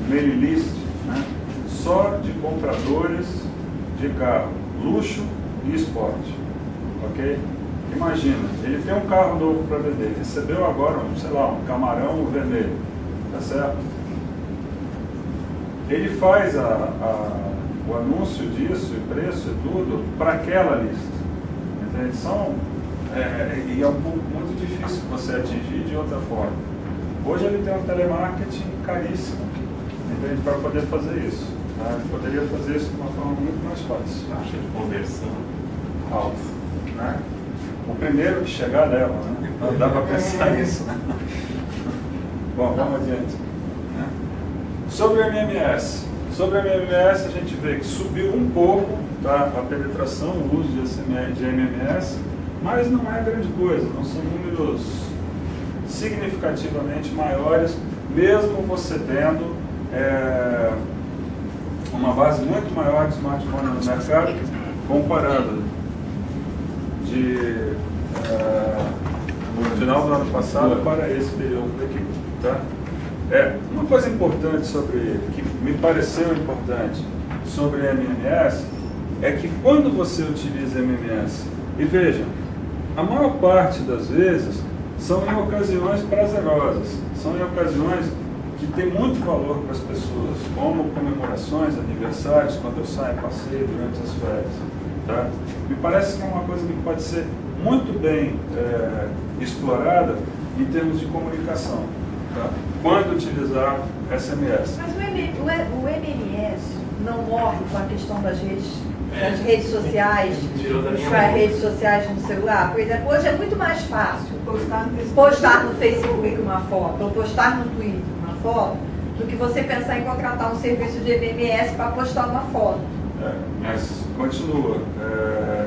[SPEAKER 4] mailing list, né, só de compradores de carro, luxo e esporte, ok? Imagina, ele tem um carro novo para vender, ele recebeu agora, sei lá, um camarão vermelho, tá certo? Ele faz o anúncio disso, e preço e tudo, para aquela lista. Entende? E é um pouco muito difícil você atingir de outra forma. Hoje ele tem um telemarketing caríssimo, entende? Para poder fazer isso. Tá? Ele poderia fazer isso de uma forma muito mais fácil.
[SPEAKER 6] Taxa de conversão
[SPEAKER 4] alta, né? O primeiro que chegar leva, né? Não dá para pensar nisso, né? Bom, vamos adiante. Né? Sobre o MMS. Sobre o MMS a gente vê que subiu um pouco, tá, a penetração, o uso de MMS, mas não é grande coisa, não são números significativamente maiores, mesmo você tendo uma base muito maior de smartphone no mercado, comparando no final do ano passado para esse período aqui, tá? Uma coisa importante que me pareceu importante sobre MMS é que quando você utiliza MMS, e veja, a maior parte das vezes são em ocasiões prazerosas, são em ocasiões que tem muito valor para as pessoas, como comemorações, aniversários, quando eu saio, passeio durante as férias. Tá? Me parece que é uma coisa que pode ser muito bem explorada em termos de comunicação, tá? Quando utilizar SMS.
[SPEAKER 5] Mas o MMS não morre com a questão das redes sociais, das redes sociais no celular? Por exemplo, hoje é muito mais fácil postar no Facebook uma foto, ou postar no Twitter uma foto, do que você pensar em contratar um serviço de MMS para postar uma foto.
[SPEAKER 4] Mas continua.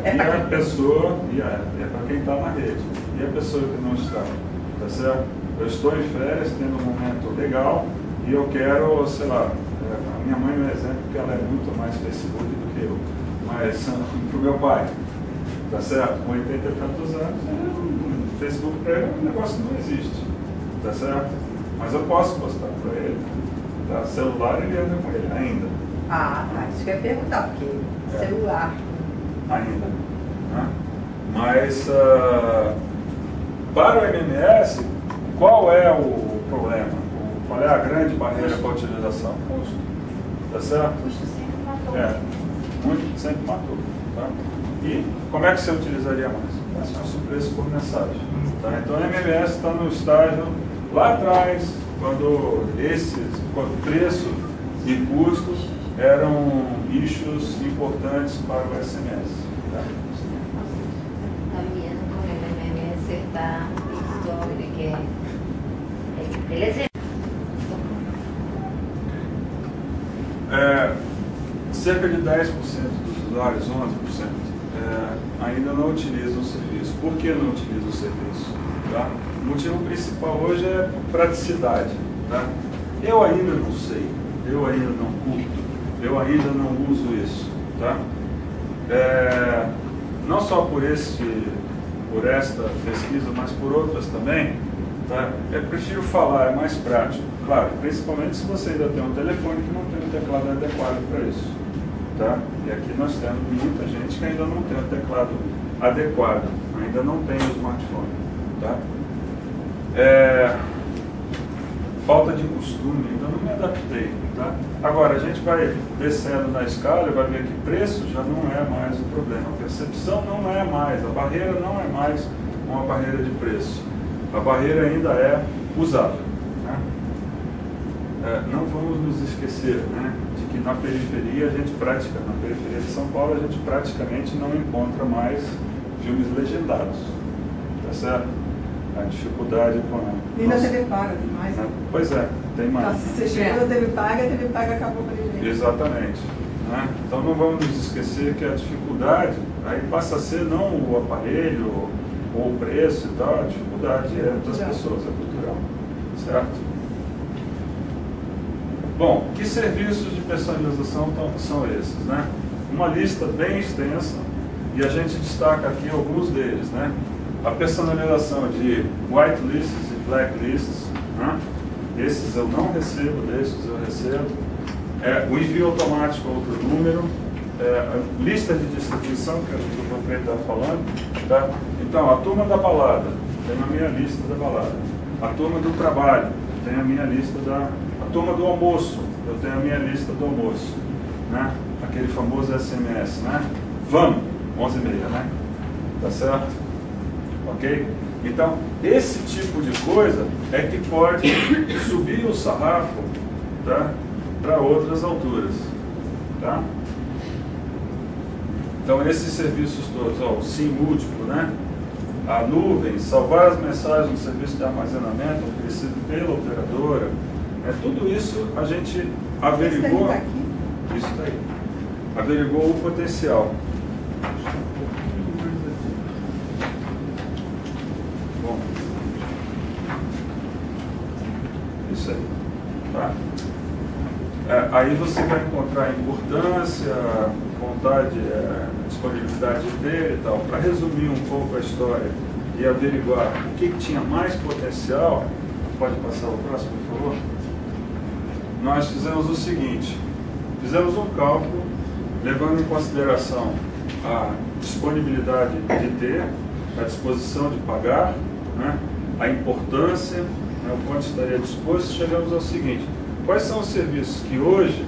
[SPEAKER 4] E a pessoa, é para quem está na rede, e a pessoa que não está, tá certo? Eu estou em férias, tendo um momento legal, e eu quero, sei lá, a minha mãe é um exemplo, porque ela é muito mais Facebook do que eu, mas para o meu pai, tá certo? Com 80 e tantos anos, o Facebook para ele é um negócio que não existe, tá certo? Mas eu posso postar para ele, tá? Celular ele anda com ele ainda.
[SPEAKER 5] Ah, tá. Isso que eu ia perguntar, porque celular.
[SPEAKER 4] Ainda. Né? Mas, para o MMS, qual é o problema? Qual é a grande barreira para a utilização? Custo. Tá certo?
[SPEAKER 2] Custo sempre matou.
[SPEAKER 4] Muito sempre matou. Tá? E como é que você utilizaria mais? O preço por mensagem. Tá? Então, o MMS está no estágio lá atrás, quando preço e custos eram nichos importantes para o SMS. Tá?
[SPEAKER 1] También con el MMS está visto de que el SMS
[SPEAKER 4] cerca de 10% dos usuários, 11%, ainda não utilizam o serviço. Por que não utilizam o serviço? Tá? O motivo principal hoje é praticidade. Tá? Eu ainda não sei, eu ainda não curto, eu ainda não uso isso, tá? Não só por esta pesquisa, mas por outras também, tá? Eu prefiro falar, é mais prático, claro, principalmente se você ainda tem um telefone que não tem um teclado adequado para isso, tá? E aqui nós temos muita gente que ainda não tem um teclado adequado, ainda não tem o smartphone, tá? Falta de costume, ainda não me adaptei, tá? Agora, a gente vai descendo na escala e vai ver que preço já não é mais o problema, a percepção não é mais, a barreira não é mais uma barreira de preço, a barreira ainda é usável, né? Não vamos nos esquecer, né, de que na periferia na periferia de São Paulo a gente praticamente não encontra mais filmes legendados, tá certo? A dificuldade com a...
[SPEAKER 7] E na TV paga tem mais, né?
[SPEAKER 4] Pois é, tem mais.
[SPEAKER 7] Se você chegou na TV paga acabou para ele.
[SPEAKER 4] Exatamente. Né? Então não vamos nos esquecer que a dificuldade aí passa a ser não o aparelho ou o preço e tal, a dificuldade é das pessoas, é cultural. Certo? Bom, que serviços de personalização são esses, né? Uma lista bem extensa e a gente destaca aqui alguns deles, né? A personalização de white lists e black lists, né? Esses eu não recebo, desses eu recebo. O envio automático a outro número, lista de distribuição, que é o que o Pedro estava falando, tá? Então, a turma da balada, tem a minha lista da balada. A turma do trabalho, tem a minha lista da... A turma do almoço, eu tenho a minha lista do almoço, né? Aquele famoso SMS, né? Vamos, 11h30, né? Tá certo? Ok? Então, esse tipo de coisa é que pode subir o sarrafo, tá? Para outras alturas, tá? Então, esses serviços todos, ó, o SIM múltiplo, né? A nuvem, salvar as mensagens no serviço de armazenamento oferecido pela operadora, tudo isso a gente averigou, isso daí, averigou o potencial. Bom, isso aí, tá? Aí você vai encontrar importância, vontade, disponibilidade de ter e tal. Para resumir um pouco a história e averiguar o que tinha mais potencial, pode passar o próximo, por favor? Nós fizemos o seguinte, fizemos um cálculo levando em consideração a disponibilidade de ter, a disposição de pagar, né, a importância, né, o quanto estaria disposto, chegamos ao seguinte: quais são os serviços que hoje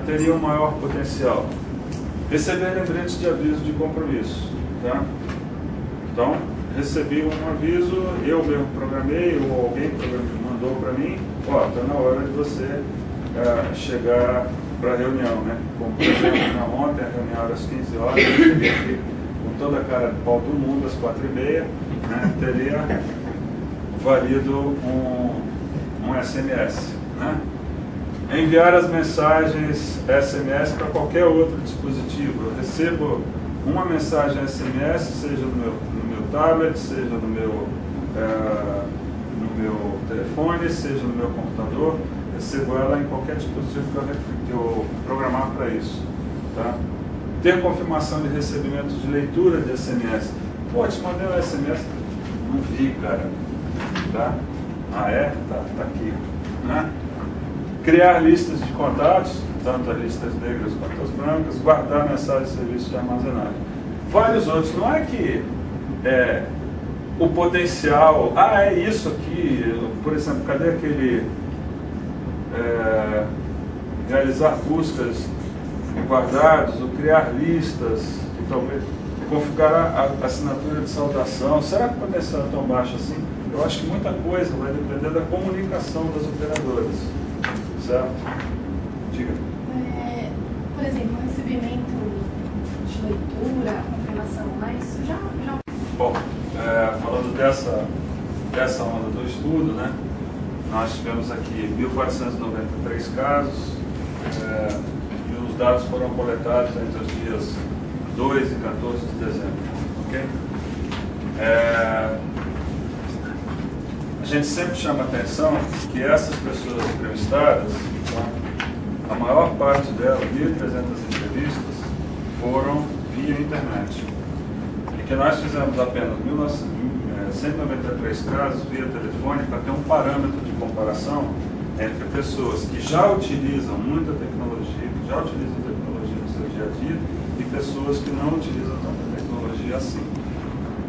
[SPEAKER 4] teriam maior potencial? Receber lembretes de aviso de compromisso, tá? Então, recebi um aviso, eu mesmo programei, ou alguém mandou para mim, está na hora de você chegar para a reunião, né? Como por exemplo, ontem a reunião era às 15 horas, eu cheguei aqui com toda a cara de pau do mundo, às 4h30, né? Teria valido um SMS, né? Enviar as mensagens SMS para qualquer outro dispositivo. Eu recebo uma mensagem SMS, seja no meu tablet, seja no meu telefone, seja no meu computador, recebo ela em qualquer dispositivo que eu programar para isso, tá? Ter confirmação de recebimento de leitura de SMS. Pô, te mandei um SMS, não vi, cara, tá? Tá aqui, né? Criar listas de contatos, tanto as listas negras quanto as brancas, guardar mensagem de serviço de armazenagem. Vários outros, não é que o potencial, é isso aqui, por exemplo, cadê aquele realizar buscas guardados, ou criar listas, que talvez configurar a assinatura de saudação. Será que o potencial é tão baixo assim? Eu acho que muita coisa vai depender da comunicação das operadoras, certo? Diga.
[SPEAKER 2] Por exemplo, o recebimento de leitura, a confirmação, mas isso já...
[SPEAKER 4] Bom, falando dessa onda do estudo, né, nós tivemos aqui 1.493 casos, e os dados foram coletados entre os dias 2 e 14 de dezembro. Ok? A gente sempre chama a atenção que essas pessoas entrevistadas, a maior parte delas, 1.300 entrevistas, foram via internet. E que nós fizemos apenas 193 casos via telefone para ter um parâmetro de comparação entre pessoas que já utilizam muita tecnologia, que já utilizam tecnologia no seu dia a dia, e pessoas que não utilizam tanta tecnologia assim.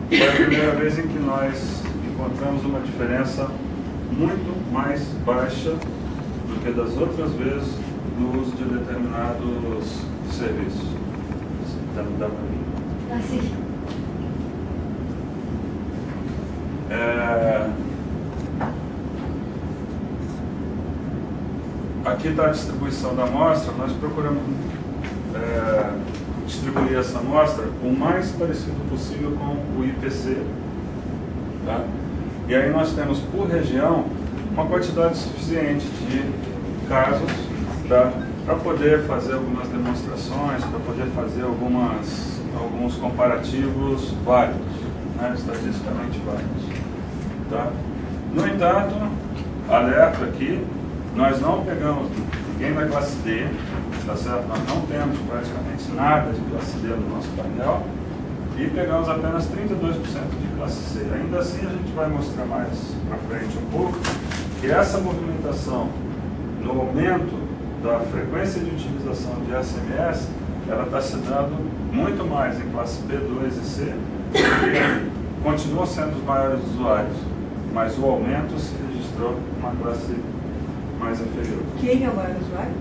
[SPEAKER 4] Foi a primeira vez em que nós encontramos uma diferença muito mais baixa do que das outras vezes no uso de determinados serviços. Dá para mim?
[SPEAKER 1] Ah, sim.
[SPEAKER 4] Aqui está a distribuição da amostra. Nós procuramos distribuir essa amostra o mais parecido possível com o IPC. Tá? E aí nós temos por região uma quantidade suficiente de casos, tá? Para poder fazer algumas demonstrações, para poder fazer alguns comparativos válidos, né? Estatisticamente válidos. Tá? No entanto, alerta aqui, nós não pegamos ninguém da classe D, tá certo? Nós não temos praticamente nada de classe D no nosso painel e pegamos apenas 32% de classe C. Ainda assim, a gente vai mostrar mais para frente um pouco que essa movimentação no aumento da frequência de utilização de SMS, ela está se dando muito mais em classe B, 2 e C, que continuam sendo os maiores usuários, mas o aumento se registrou numa classe mais inferior.
[SPEAKER 5] Quem é o maior usuário?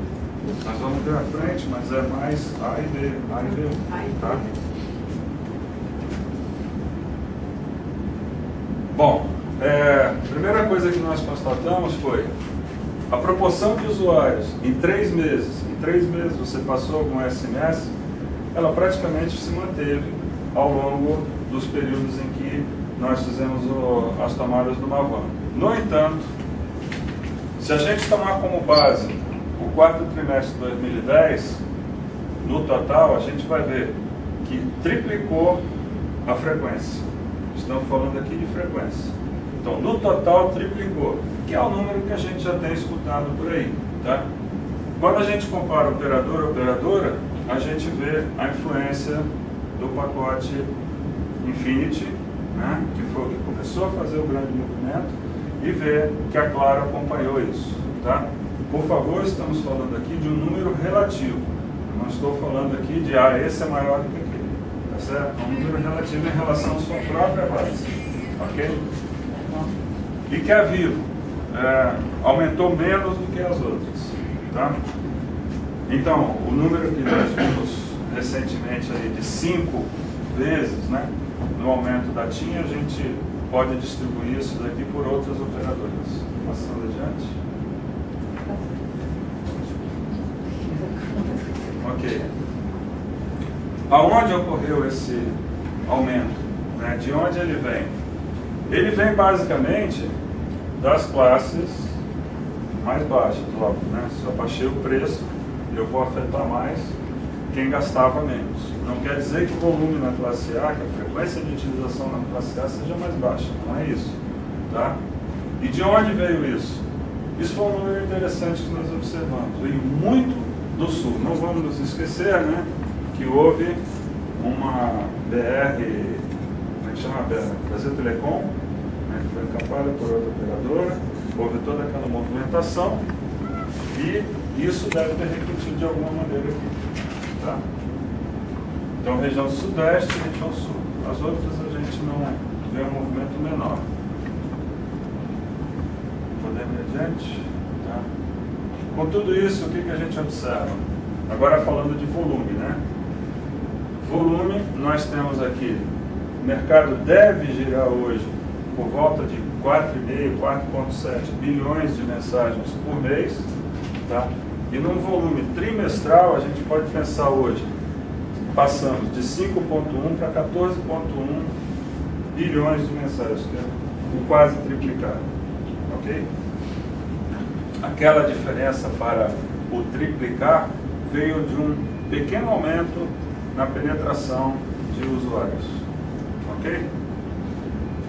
[SPEAKER 4] Nós vamos ver à frente, mas é mais A e B, A e B, tá? Bom, a primeira coisa que nós constatamos foi a proporção de usuários em 3 meses. Em 3 meses você passou algum SMS, ela praticamente se manteve ao longo dos períodos em que nós fizemos as tomadas do Mavan. No entanto, se a gente tomar como base o quarto trimestre de 2010, no total a gente vai ver que triplicou a frequência. Estamos falando aqui de frequência. Então, no total, triplicou, que é o número que a gente já tem escutado por aí. Tá? Quando a gente compara operadora a operadora, a gente vê a influência do pacote Infinity, né, que foi o que começou a fazer o grande movimento, e vê que a Claro acompanhou isso. Tá? Por favor, estamos falando aqui de um número relativo. Eu não estou falando aqui de, esse é maior do que aquele. Tá certo? É um número relativo em relação à sua própria base. Ok? E que a Vivo aumentou menos do que as outras. Tá? Então, o número que nós vimos recentemente aí de 5 vezes, né, no aumento da TIM, a gente pode distribuir isso daqui por outras operadoras. Passando adiante. Ok. Aonde ocorreu esse aumento? Né? De onde ele vem? Ele vem basicamente das classes mais baixas, óbvio, né? Se eu baixei o preço, eu vou afetar mais quem gastava menos. Não quer dizer que o volume na classe A, que a frequência de utilização na classe A seja mais baixa, não é isso. Tá? E de onde veio isso? Isso foi um número interessante que nós observamos. Veio muito do Sul. Não vamos nos esquecer, né, que houve uma BR, como é que chama a BR? Brasil Telecom, né, que foi encapada por outra operadora, houve toda aquela movimentação e isso deve ter refletido de alguma maneira aqui. Tá? Então, região sudeste e região sul. As outras a gente não vê um movimento menor. Podemos ir adiante? Tá? Com tudo isso, o que a gente observa? Agora falando de volume, né? Volume, nós temos aqui, o mercado deve girar hoje por volta de 4,5, 4,7 bilhões de mensagens por mês, tá? E num volume trimestral, a gente pode pensar hoje, passamos de 5,1 para 14,1 bilhões de mensagens, que é quase triplicado. Ok? Aquela diferença para o triplicar veio de um pequeno aumento na penetração de usuários. Ok?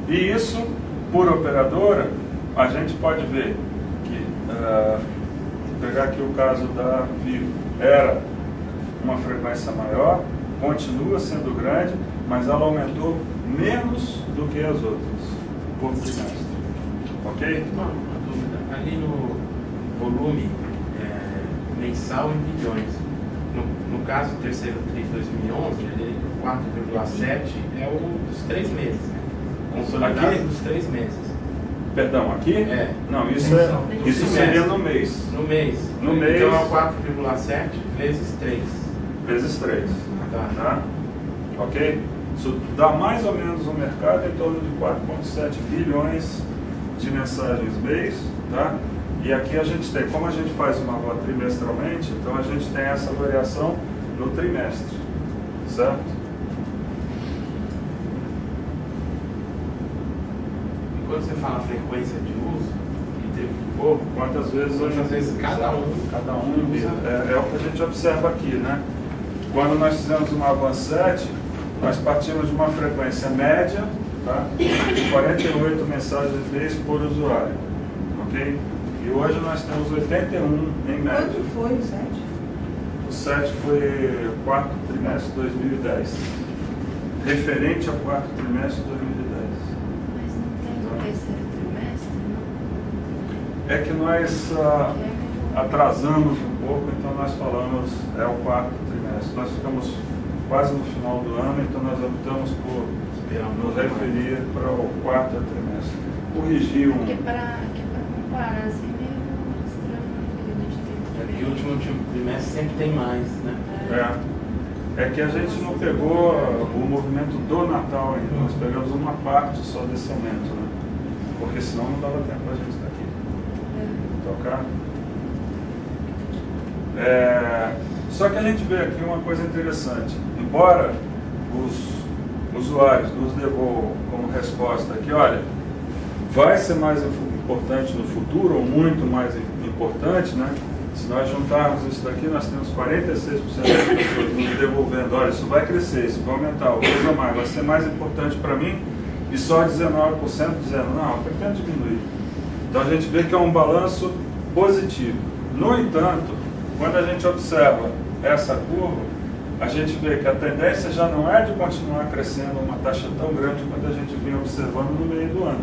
[SPEAKER 4] E isso, por operadora, a gente pode ver que, vou pegar aqui o caso da Vivo, era uma frequência maior, continua sendo grande, mas ela aumentou menos do que as outras, por trimestre. Ok?
[SPEAKER 6] Uma dúvida. Ali no volume mensal em bilhões, no caso do terceiro TRI 2011, ele 4,7 é o dos 3 meses, né? Consolidado
[SPEAKER 4] Aqui?
[SPEAKER 6] dos 3 meses.
[SPEAKER 4] Perdão, aqui?
[SPEAKER 6] É.
[SPEAKER 4] Não, isso seria no mês.
[SPEAKER 6] No mês.
[SPEAKER 4] No mês.
[SPEAKER 6] Então é 4,7 vezes 3.
[SPEAKER 4] Vezes 3.
[SPEAKER 6] Tá.
[SPEAKER 4] Tá? Ok? Isso dá mais ou menos um mercado em torno de 4,7 bilhões de mensagens mês. Tá? E aqui a gente tem, como a gente faz uma aula trimestralmente, então a gente tem essa variação no trimestre. Certo?
[SPEAKER 6] E quando você fala frequência de uso, e teve
[SPEAKER 4] Pouco, quantas vezes
[SPEAKER 6] cada um
[SPEAKER 4] usa. É o que a gente observa aqui, né? Quando nós fizemos uma Avan7, nós partimos de uma frequência média, tá? De 48 mensagens mês por usuário, ok? E hoje nós temos 81 em média.
[SPEAKER 7] Quanto foi o 7?
[SPEAKER 4] O 7 foi quarto trimestre de 2010, referente ao quarto trimestre de 2010.
[SPEAKER 2] Mas não tem o terceiro trimestre, não?
[SPEAKER 4] É que nós atrasamos um pouco, então nós falamos, é o quarto trimestre. Nós ficamos quase no final do ano, então nós optamos por nos referir para o quarto trimestre. Corrigir um...
[SPEAKER 2] Que é para comparar, assim, meio estranho no período de tempo.
[SPEAKER 6] E o último trimestre sempre tem mais, né?
[SPEAKER 4] É que a gente não pegou o movimento do Natal ainda, nós pegamos uma parte só desse aumento, né? Porque senão não dava tempo para a gente estar aqui. Tocar. Só que a gente vê aqui uma coisa interessante. Embora os usuários nos devolvam como resposta aqui, olha, vai ser mais importante no futuro, ou muito mais importante, né? Se nós juntarmos isso daqui, nós temos 46% das pessoas nos devolvendo, olha, isso vai crescer, isso vai aumentar, usa mais, vai ser mais importante para mim, e só 19% dizendo, não, eu pretendo diminuir. Então a gente vê que é um balanço positivo. No entanto, quando a gente observa essa curva, a gente vê que a tendência já não é de continuar crescendo uma taxa tão grande quanto a gente vinha observando no meio do ano.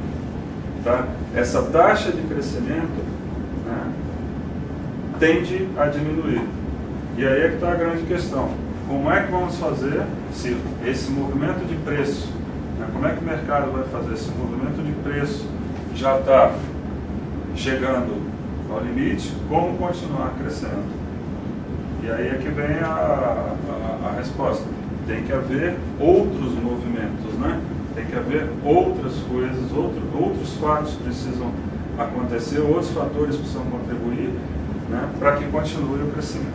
[SPEAKER 4] Tá? Essa taxa de crescimento, né, tende a diminuir. E aí é que está a grande questão. Como é que vamos fazer se esse movimento de preço, né, como é que o mercado vai fazer? Esse movimento de preço já está chegando ao limite, como continuar crescendo? E aí é que vem a resposta. Tem que haver outros movimentos, né? Tem que haver outras coisas, outros fatos precisam acontecer, outros fatores precisam contribuir, né, para que continue o crescimento.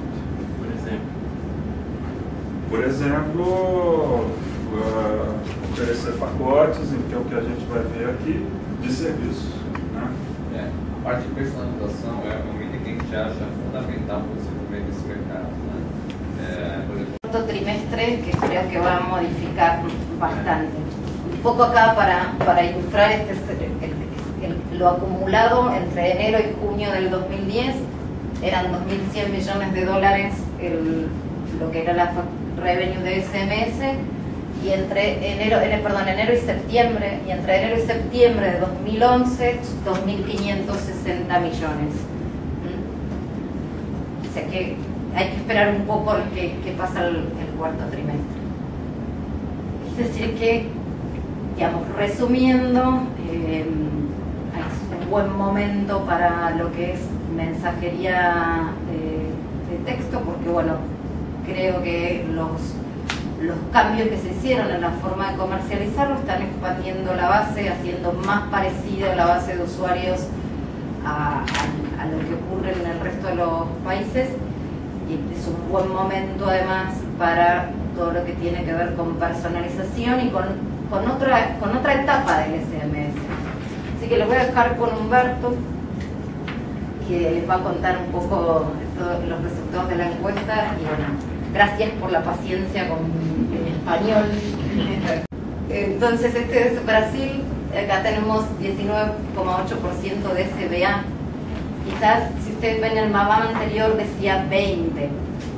[SPEAKER 4] Por exemplo, oferecer pacotes, que é o que a gente vai ver aqui, de serviços. Né?
[SPEAKER 3] A parte de personalização é um item que a gente acha fundamental para o desenvolvimento desse mercado. Né? Por exemplo,
[SPEAKER 1] Cuarto trimestre que creo que va a modificar bastante. Un poco acá para ilustrar lo acumulado entre enero y junio del 2010 eran 2.100 millones de dólares lo que era la revenue de SMS, y entre enero y septiembre, de 2011, 2.560 millones. O sea que hay que esperar un poco qué pasa el cuarto trimestre. Es decir que, digamos, resumiendo, es un buen momento para lo que es mensajería de texto, porque bueno, creo que los cambios que se hicieron en la forma de comercializarlo están expandiendo la base, haciendo más parecida la base de usuarios a lo que ocurre en el resto de los países, y es un buen momento además para todo lo que tiene que ver con personalización y con otra etapa del SMS. Así que les voy a dejar con Humberto, que les va a contar un poco todos los resultados de la encuesta, y bueno, gracias por la paciencia con mi español. Entonces este es Brasil, acá tenemos 19,8% de SBA. Quizás si ustedes ven el MABAM anterior decía 20,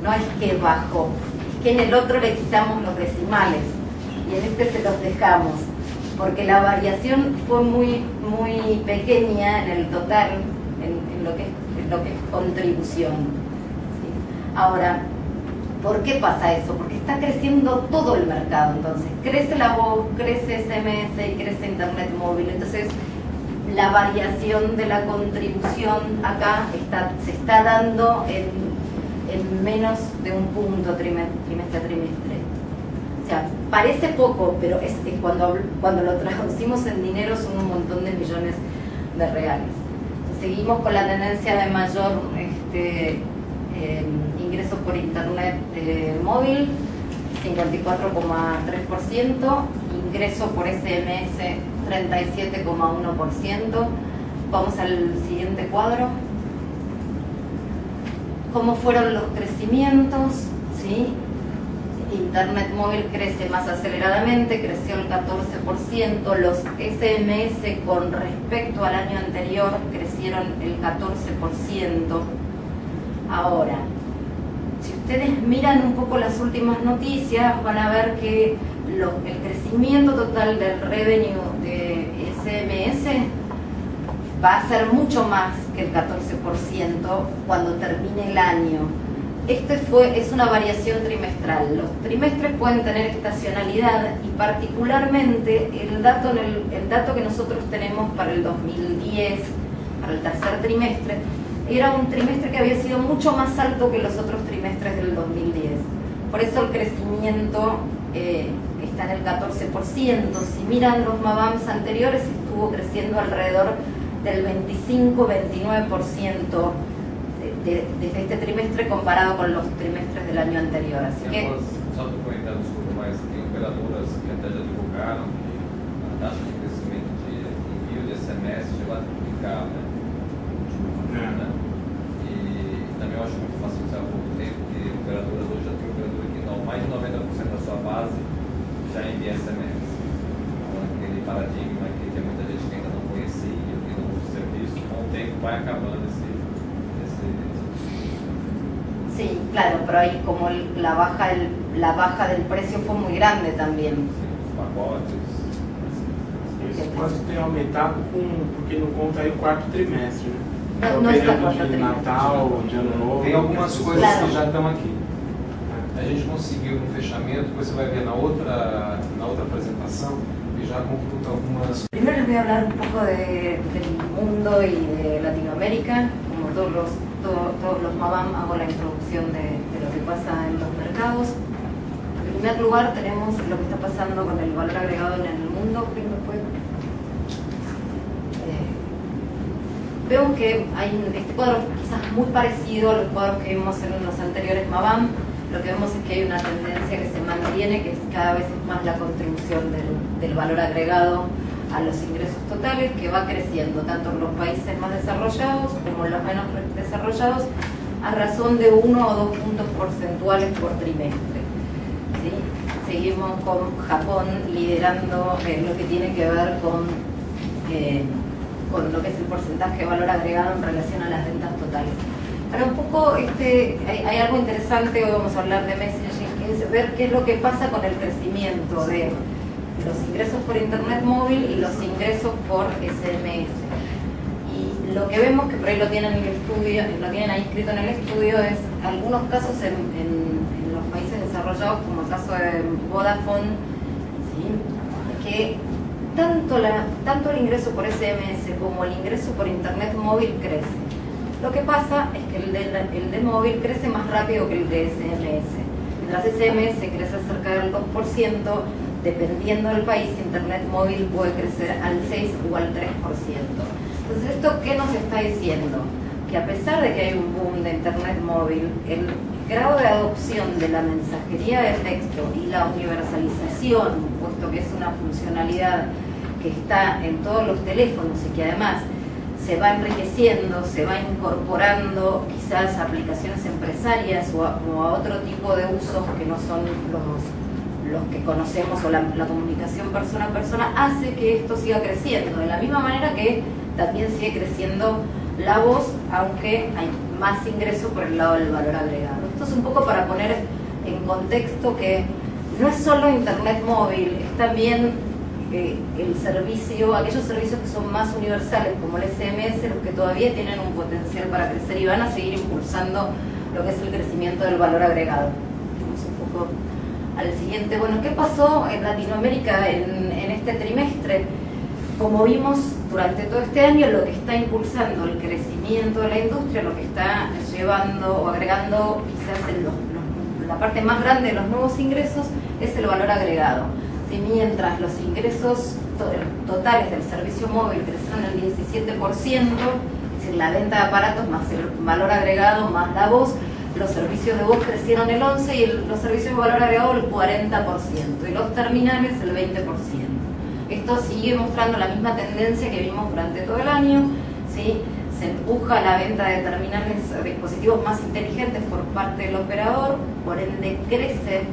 [SPEAKER 1] no es que bajó, es que en el otro le quitamos los decimales y en este se los dejamos, porque la variación fue muy pequeña en el total, en lo que es contribución. ¿Sí? Ahora, ¿por qué pasa eso? Porque está creciendo todo el mercado, entonces crece la voz, crece SMS y crece Internet móvil, entonces la variación de la contribución acá se está dando en menos de un punto trimestre a trimestre. O sea, parece poco, pero cuando lo traducimos en dinero son un montón de millones de reales. Seguimos con la tendencia de mayor ingresos por internet móvil, 54,3%, ingreso por SMS 37,1%. Vamos al siguiente cuadro. ¿Cómo fueron los crecimientos? ¿Sí? Internet móvil crece más aceleradamente, creció el 14%, los SMS con respecto al año anterior crecieron el 14%. Ahora, si ustedes miran un poco las últimas noticias, van a ver que el crecimiento total del revenue de SMS va a ser mucho más que el 14% cuando termine el año. Es una variación trimestral. Los trimestres pueden tener estacionalidad y particularmente el dato que nosotros tenemos para el 2010, para el tercer trimestre, era un trimestre que había sido mucho más alto que los otros trimestres del 2010. Por eso el crecimiento está en el 14%. Si miran los MABAMs anteriores, estuvo creciendo alrededor del 25-29% desde este trimestre comparado con los trimestres del año anterior. Así que...
[SPEAKER 3] Só para comentar, desculpa, mas tem operadoras que até já divulgaram que a taxa de crescimento de envio de SMS chegou a triplicar, né? Né? E também eu acho uma informação que saiu há pouco tempo que operadoras hoje já tem operadora que não, mais de 90% da sua base já envia SMS. Então, aquele paradigma que muita gente que ainda não conhecia, que não usa o serviço, com o tempo vai acabando esse.
[SPEAKER 1] Sí, claro, pero ahí como la baja del precio fue muy grande también.
[SPEAKER 3] Os pacotes.
[SPEAKER 6] Isso pode ter aumentado porque não conta aí o quarto trimestre, né?
[SPEAKER 1] Não está
[SPEAKER 6] período
[SPEAKER 1] quarto
[SPEAKER 6] de
[SPEAKER 1] trimestre.
[SPEAKER 6] Natal, de Ano Novo.
[SPEAKER 8] Tem algumas coisas
[SPEAKER 1] Claro.
[SPEAKER 8] que já estão aqui. A gente conseguiu no fechamento, depois você vai ver na outra apresentação, e já computa algumas.
[SPEAKER 1] Primero les voy a hablar un poco del mundo y de Latinoamérica. Como todos los MABAM hago la introducción de lo que pasa en los mercados. En primer lugar tenemos lo que está pasando con el valor agregado en el mundo. Veo que hay este cuadro quizás muy parecido a los cuadros que vimos en los anteriores MABAM. Lo que vemos es que hay una tendencia que se mantiene, que es cada vez más la contribución del valor agregado a los ingresos totales, que va creciendo tanto en los países más desarrollados como en los menos desarrollados, a razón de 1 o 2 puntos porcentuales por trimestre. ¿Sí? Seguimos con Japón liderando lo que tiene que ver con lo que es el porcentaje de valor agregado en relación a las ventas totales. Ahora un poco hay algo interesante, hoy vamos a hablar de messaging, que es ver qué es lo que pasa con el crecimiento de los ingresos por internet móvil y los ingresos por SMS. Y lo que vemos, que por ahí lo tienen en el estudio, lo tienen ahí escrito en el estudio, es algunos casos en los países desarrollados, como el caso de Vodafone, ¿sí? Que tanto el ingreso por SMS como el ingreso por internet móvil crece. Lo que pasa es que el de móvil crece más rápido que el de SMS. Mientras SMS crece cerca del 2%, dependiendo del país, internet móvil puede crecer al 6 o al 3%. Entonces, ¿esto qué nos está diciendo? Que a pesar de que hay un boom de internet móvil, el grado de adopción de la mensajería de texto y la universalización, puesto que es una funcionalidad que está en todos los teléfonos y que además se va enriqueciendo, se va incorporando quizás a aplicaciones empresarias o a otro tipo de usos que no son los que conocemos o la comunicación persona a persona, hace que esto siga creciendo, de la misma manera que también sigue creciendo la voz, aunque hay más ingresos por el lado del valor agregado. Esto es un poco para poner en contexto que no es solo internet móvil, es también el servicio, aquellos servicios que son más universales como el SMS, los que todavía tienen un potencial para crecer y van a seguir impulsando lo que es el crecimiento del valor agregado. Vamos un poco al siguiente. Bueno, ¿qué pasó en Latinoamérica en este trimestre? Como vimos durante todo este año, lo que está impulsando el crecimiento de la industria, lo que está llevando o agregando quizás la parte más grande de los nuevos ingresos es el valor agregado. Si mientras los ingresos totales del servicio móvil crecieron el 17%, es decir, la venta de aparatos más el valor agregado más la voz, los servicios de voz crecieron el 11% y los servicios de valor agregado el 40%, y los terminales el 20%. Esto sigue mostrando la misma tendencia que vimos durante todo el año, ¿sí? Se empuja la venta de terminales, de dispositivos más inteligentes por parte del operador, por ende crece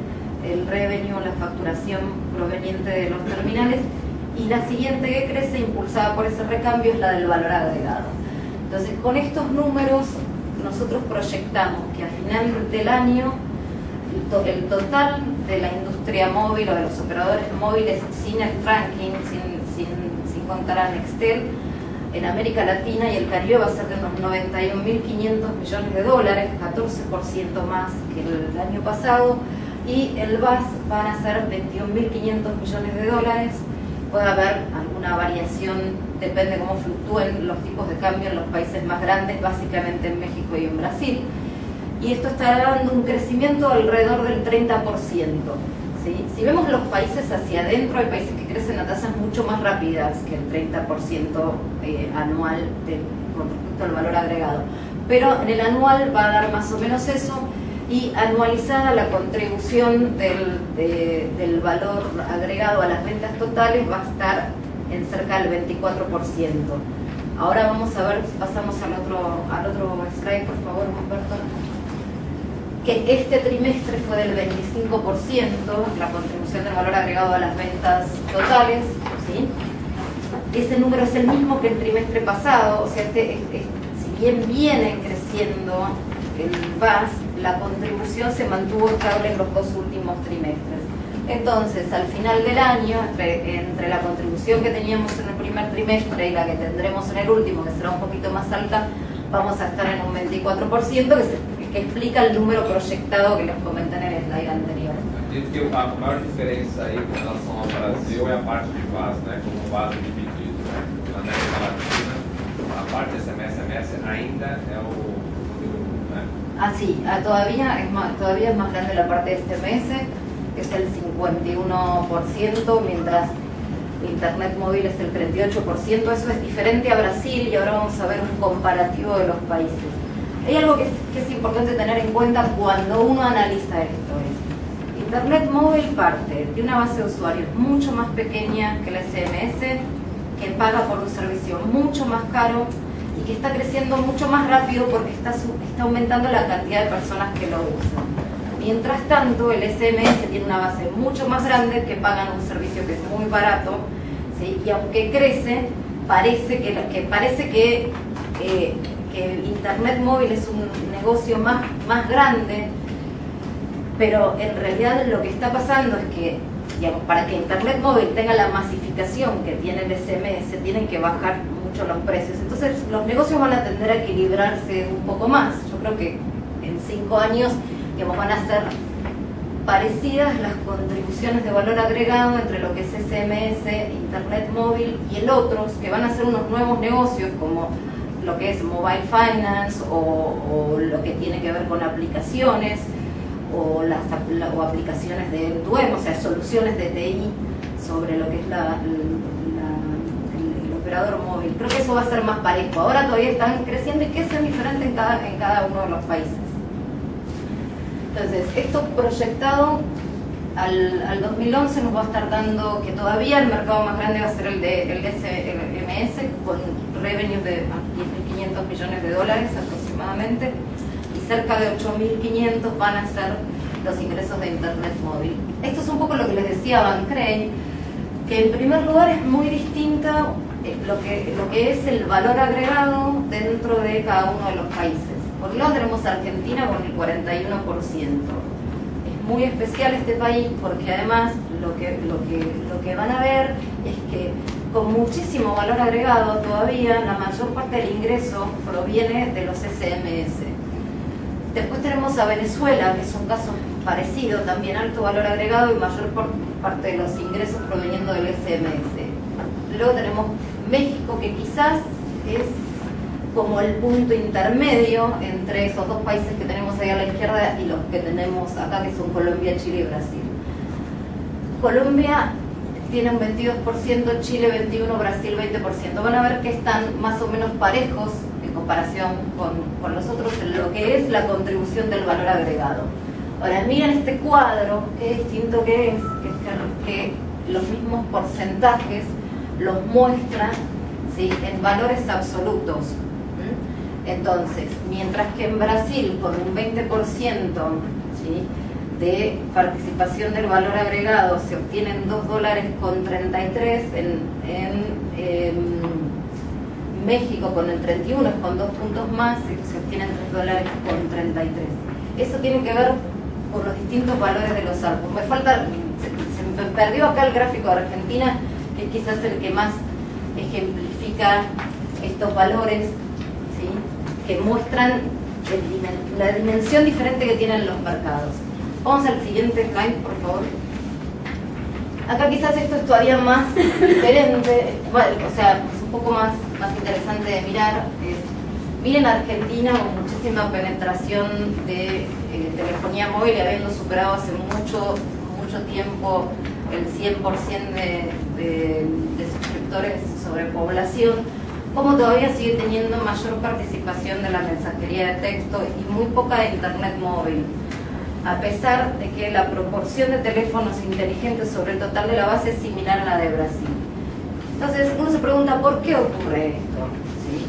[SPEAKER 1] el revenue, la facturación proveniente de los terminales, y la siguiente que crece, impulsada por ese recambio, es la del valor agregado. Entonces, con estos números, nosotros proyectamos que a final del año el total de la industria móvil o de los operadores móviles sin el ranking, sin contar a Nextel, en América Latina y el Caribe va a ser de unos 91.500 millones de dólares, 14% más que el año pasado, y el VAS van a ser 21.500 millones de dólares. Puede haber alguna variación, depende cómo fluctúen los tipos de cambio en los países más grandes, básicamente en México y en Brasil. Y esto está dando un crecimiento alrededor del 30%. ¿Sí? Si vemos los países hacia adentro, hay países que crecen a tasas mucho más rápidas que el 30% anual con respecto al valor agregado. Pero en el anual va a dar más o menos eso, y anualizada la contribución del valor agregado a las ventas totales va a estar en cerca del 24%. Ahora vamos a ver, pasamos al otro slide, por favor, Humberto. Que este trimestre fue del 25%, la contribución del valor agregado a las ventas totales, ¿sí? Ese número es el mismo que el trimestre pasado, o sea, si bien viene creciendo el VAS, la contribución se mantuvo estable en los dos últimos trimestres. Entonces, al final del año, entre la contribución que teníamos en el primer trimestre y la que tendremos en el último, que será un poquito más alta, vamos a estar en un 24%, que explica el número proyectado que les comenté en el slide anterior.
[SPEAKER 3] Acredito que a maior diferença aí com relação ao Brasil é a parte de VAS, né, como VAS dividido, né? Na América Latina, a parte de SMS ainda é o né?
[SPEAKER 1] Ah, sí, todavía es más grande la parte de SMS, que es el 51%, mientras Internet móvil es el 38%. Eso es diferente a Brasil, y ahora vamos a ver un comparativo de los países. Hay algo que es importante tener en cuenta cuando uno analiza esto. Internet móvil parte de una base de usuarios mucho más pequeña que la SMS, que paga por un servicio mucho más caro y que está creciendo mucho más rápido porque está aumentando la cantidad de personas que lo usan. Mientras tanto, el SMS tiene una base mucho más grande, que pagan un servicio que es muy barato, ¿sí? Y aunque crece, parece que Internet móvil es un negocio más grande, pero en realidad lo que está pasando es que, digamos, para que Internet móvil tenga la masificación que tiene el SMS, tienen que bajar mucho los precios. Entonces los negocios van a tender a equilibrarse un poco más. Yo creo que en 5 años, digamos, van a ser parecidas las contribuciones de valor agregado entre lo que es SMS, Internet móvil y el otro, que van a ser unos nuevos negocios como lo que es mobile finance o lo que tiene que ver con aplicaciones o aplicaciones de end-to-end, o sea, soluciones de TI sobre lo que es el operador móvil. Creo que eso va a ser más parejo. Ahora todavía están creciendo y que es diferente en cada uno de los países. Entonces, esto proyectado al 2011 nos va a estar dando que todavía el mercado más grande va a ser el SMS, con revenues de 10.500 millones de dólares aproximadamente, y cerca de 8.500 van a ser los ingresos de Internet móvil. Esto es un poco lo que les decía Van Crane, que en primer lugar es muy distinto lo que es el valor agregado dentro de cada uno de los países. Por un lado tenemos a Argentina con el 41%. Es muy especial este país porque además lo que van a ver es que con muchísimo valor agregado todavía la mayor parte del ingreso proviene de los SMS. Después tenemos a Venezuela, que es un caso parecido, también alto valor agregado y mayor parte de los ingresos proveniendo del SMS. Luego tenemos México, que quizás es como el punto intermedio entre esos dos países que tenemos ahí a la izquierda y los que tenemos acá, que son Colombia, Chile y Brasil. Colombia tiene un 22%, Chile 21%, Brasil 20%. Van a ver que están más o menos parejos en comparación con los otros en lo que es la contribución del valor agregado. Ahora miren este cuadro, qué distinto que es que los mismos porcentajes los muestran, ¿sí?, en valores absolutos. Entonces, mientras que en Brasil con un 20%, ¿sí?, de participación del valor agregado se obtienen $2.33, en México con el 31 es con 2 puntos más se obtienen $3.33. Eso tiene que ver con los distintos valores de los ARPU. Se me perdió acá el gráfico de Argentina, que es quizás el que más ejemplifica estos valores, ¿sí?, que muestran la dimensión diferente que tienen los mercados. Vamos al siguiente slide, por favor. Acá quizás esto es todavía más diferente, bueno, o sea, es un poco más interesante de mirar. Miren Argentina con muchísima penetración de telefonía móvil y habiendo superado hace mucho tiempo el 100% de suscriptores sobre población, como todavía sigue teniendo mayor participación de la mensajería de texto y muy poca de Internet móvil, a pesar de que la proporción de teléfonos inteligentes sobre el total de la base es similar a la de Brasil. Entonces uno se pregunta ¿por qué ocurre esto? ¿Sí?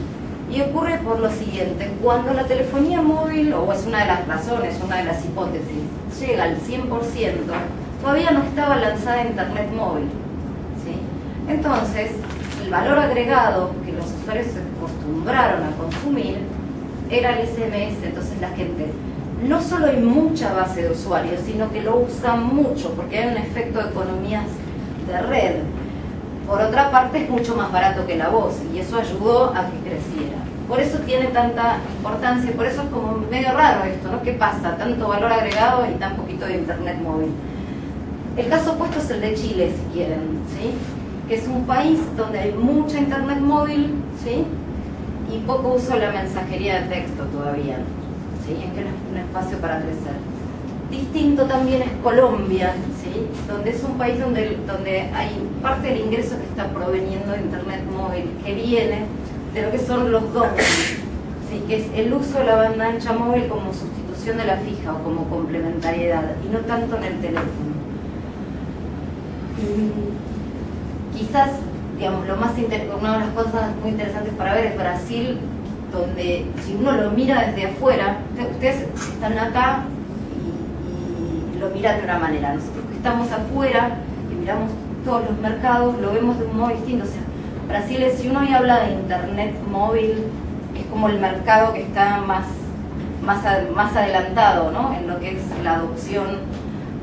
[SPEAKER 1] Y ocurre por lo siguiente: cuando la telefonía móvil, o es una de las razones, una de las hipótesis, llega al 100%, todavía no estaba lanzada Internet móvil, ¿sí? Entonces el valor agregado que los usuarios se acostumbraron a consumir era el SMS. Entonces la gente no solo hay mucha base de usuarios, sino que lo usan mucho porque hay un efecto de economías de red. Por otra parte es mucho más barato que la voz y eso ayudó a que creciera. Por eso tiene tanta importancia, por eso es como medio raro esto, ¿no? ¿Qué pasa? Tanto valor agregado y tan poquito de Internet móvil. El caso opuesto es el de Chile, si quieren, ¿sí?, que es un país donde hay mucha Internet móvil, ¿sí?, y poco uso de la mensajería de texto todavía, ¿sí?, es que no es un espacio para crecer. Distinto también es Colombia, ¿sí?, donde es un país donde hay parte del ingreso que está proveniendo de Internet móvil, que viene de lo que son los dobles, ¿sí?, que es el uso de la banda ancha móvil como sustitución de la fija o como complementariedad, y no tanto en el teléfono. Quizás, digamos, una de las cosas muy interesantes para ver es Brasil, donde si uno lo mira desde afuera, ustedes están acá y lo miran de una manera. Nosotros que estamos afuera y miramos todos los mercados, lo vemos de un modo distinto. O sea, Brasil, si uno hoy habla de Internet móvil, es como el mercado que está más adelantado, ¿no?, en lo que es la adopción.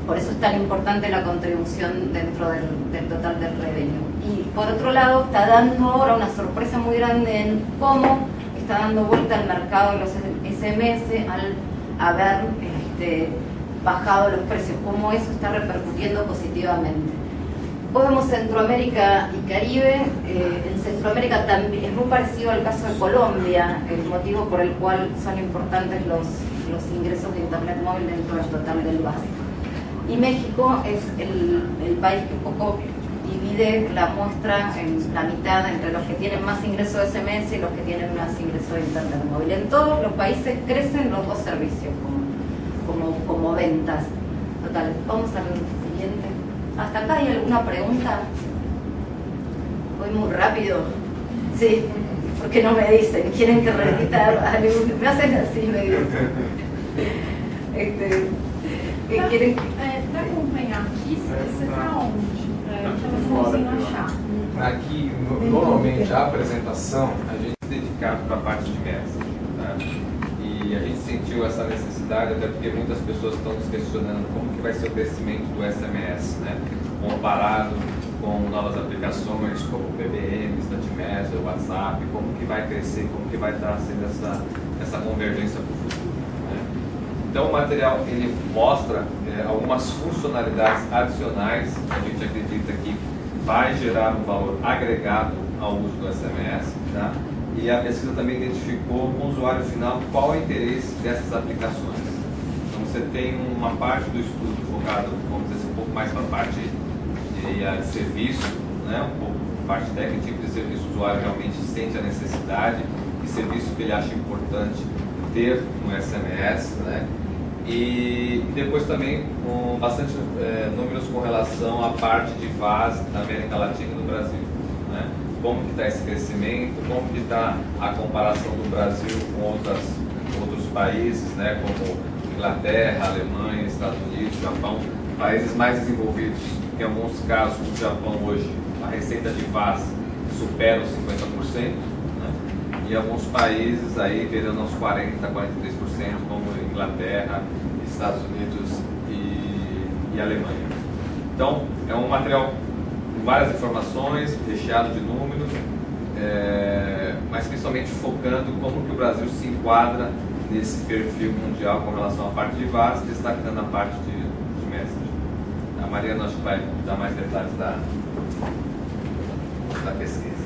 [SPEAKER 1] Por eso es tan importante la contribución dentro del total del revenue. Y por otro lado, está dando ahora una sorpresa muy grande en cómo está dando vuelta el mercado de los SMS al haber bajado los precios, cómo eso está repercutiendo positivamente. Podemos Centroamérica y Caribe. En Centroamérica también es muy parecido al caso de Colombia, el motivo por el cual son importantes los ingresos de Internet móvil dentro del total del básico. Y México es el país que un poco divide la muestra en la mitad entre los que tienen más ingresos de SMS y los que tienen más ingresos de Internet móvil. En todos los países crecen los dos servicios como ventas. Total, vamos al siguiente. ¿Hasta acá hay alguna pregunta? Voy muy rápido. Sí, porque no me dicen. ¿Quieren que repita? Me hacen así, me dicen.
[SPEAKER 2] Para acompanhar aqui, você está onde? Para eu conseguir achar.
[SPEAKER 8] Aqui, normalmente, a apresentação, a gente é dedicado para a parte de mestre. Tá? E a gente sentiu essa necessidade, até porque muitas pessoas estão nos questionando como que vai ser o crescimento do SMS, né? Comparado com novas aplicações como o PBM, StatMessenger, WhatsApp, como que vai crescer, como que vai estar sendo essa convergência para o futuro. Né? Então o material ele mostra algumas funcionalidades adicionais que a gente acredita que vai gerar um valor agregado ao uso do SMS, tá? E a pesquisa também identificou no usuário final qual é o interesse dessas aplicações. Então você tem uma parte do estudo focado, vamos dizer assim, um pouco mais para a parte de serviço, né? Um pouco parte técnica, tipo de serviço o usuário realmente sente a necessidade, que serviço que ele acha importante ter no SMS, né? E depois também com bastante números com relação à parte de VAS da América Latina e do Brasil, né? Como que está esse crescimento, como que está a comparação do Brasil com outros países, né? Como Inglaterra, Alemanha, Estados Unidos, Japão, países mais desenvolvidos. Em alguns casos, no Japão hoje, a receita de VAS supera os 50%, né? E alguns países aí beirando aos 40%, 43%, como Inglaterra, Estados Unidos e Alemanha. Então, é um material com várias informações, recheado de números, mas principalmente focando como que o Brasil se enquadra nesse perfil mundial com relação à parte de VAS, destacando a parte de Messenger. A Mariana acho que vai dar mais detalhes da pesquisa.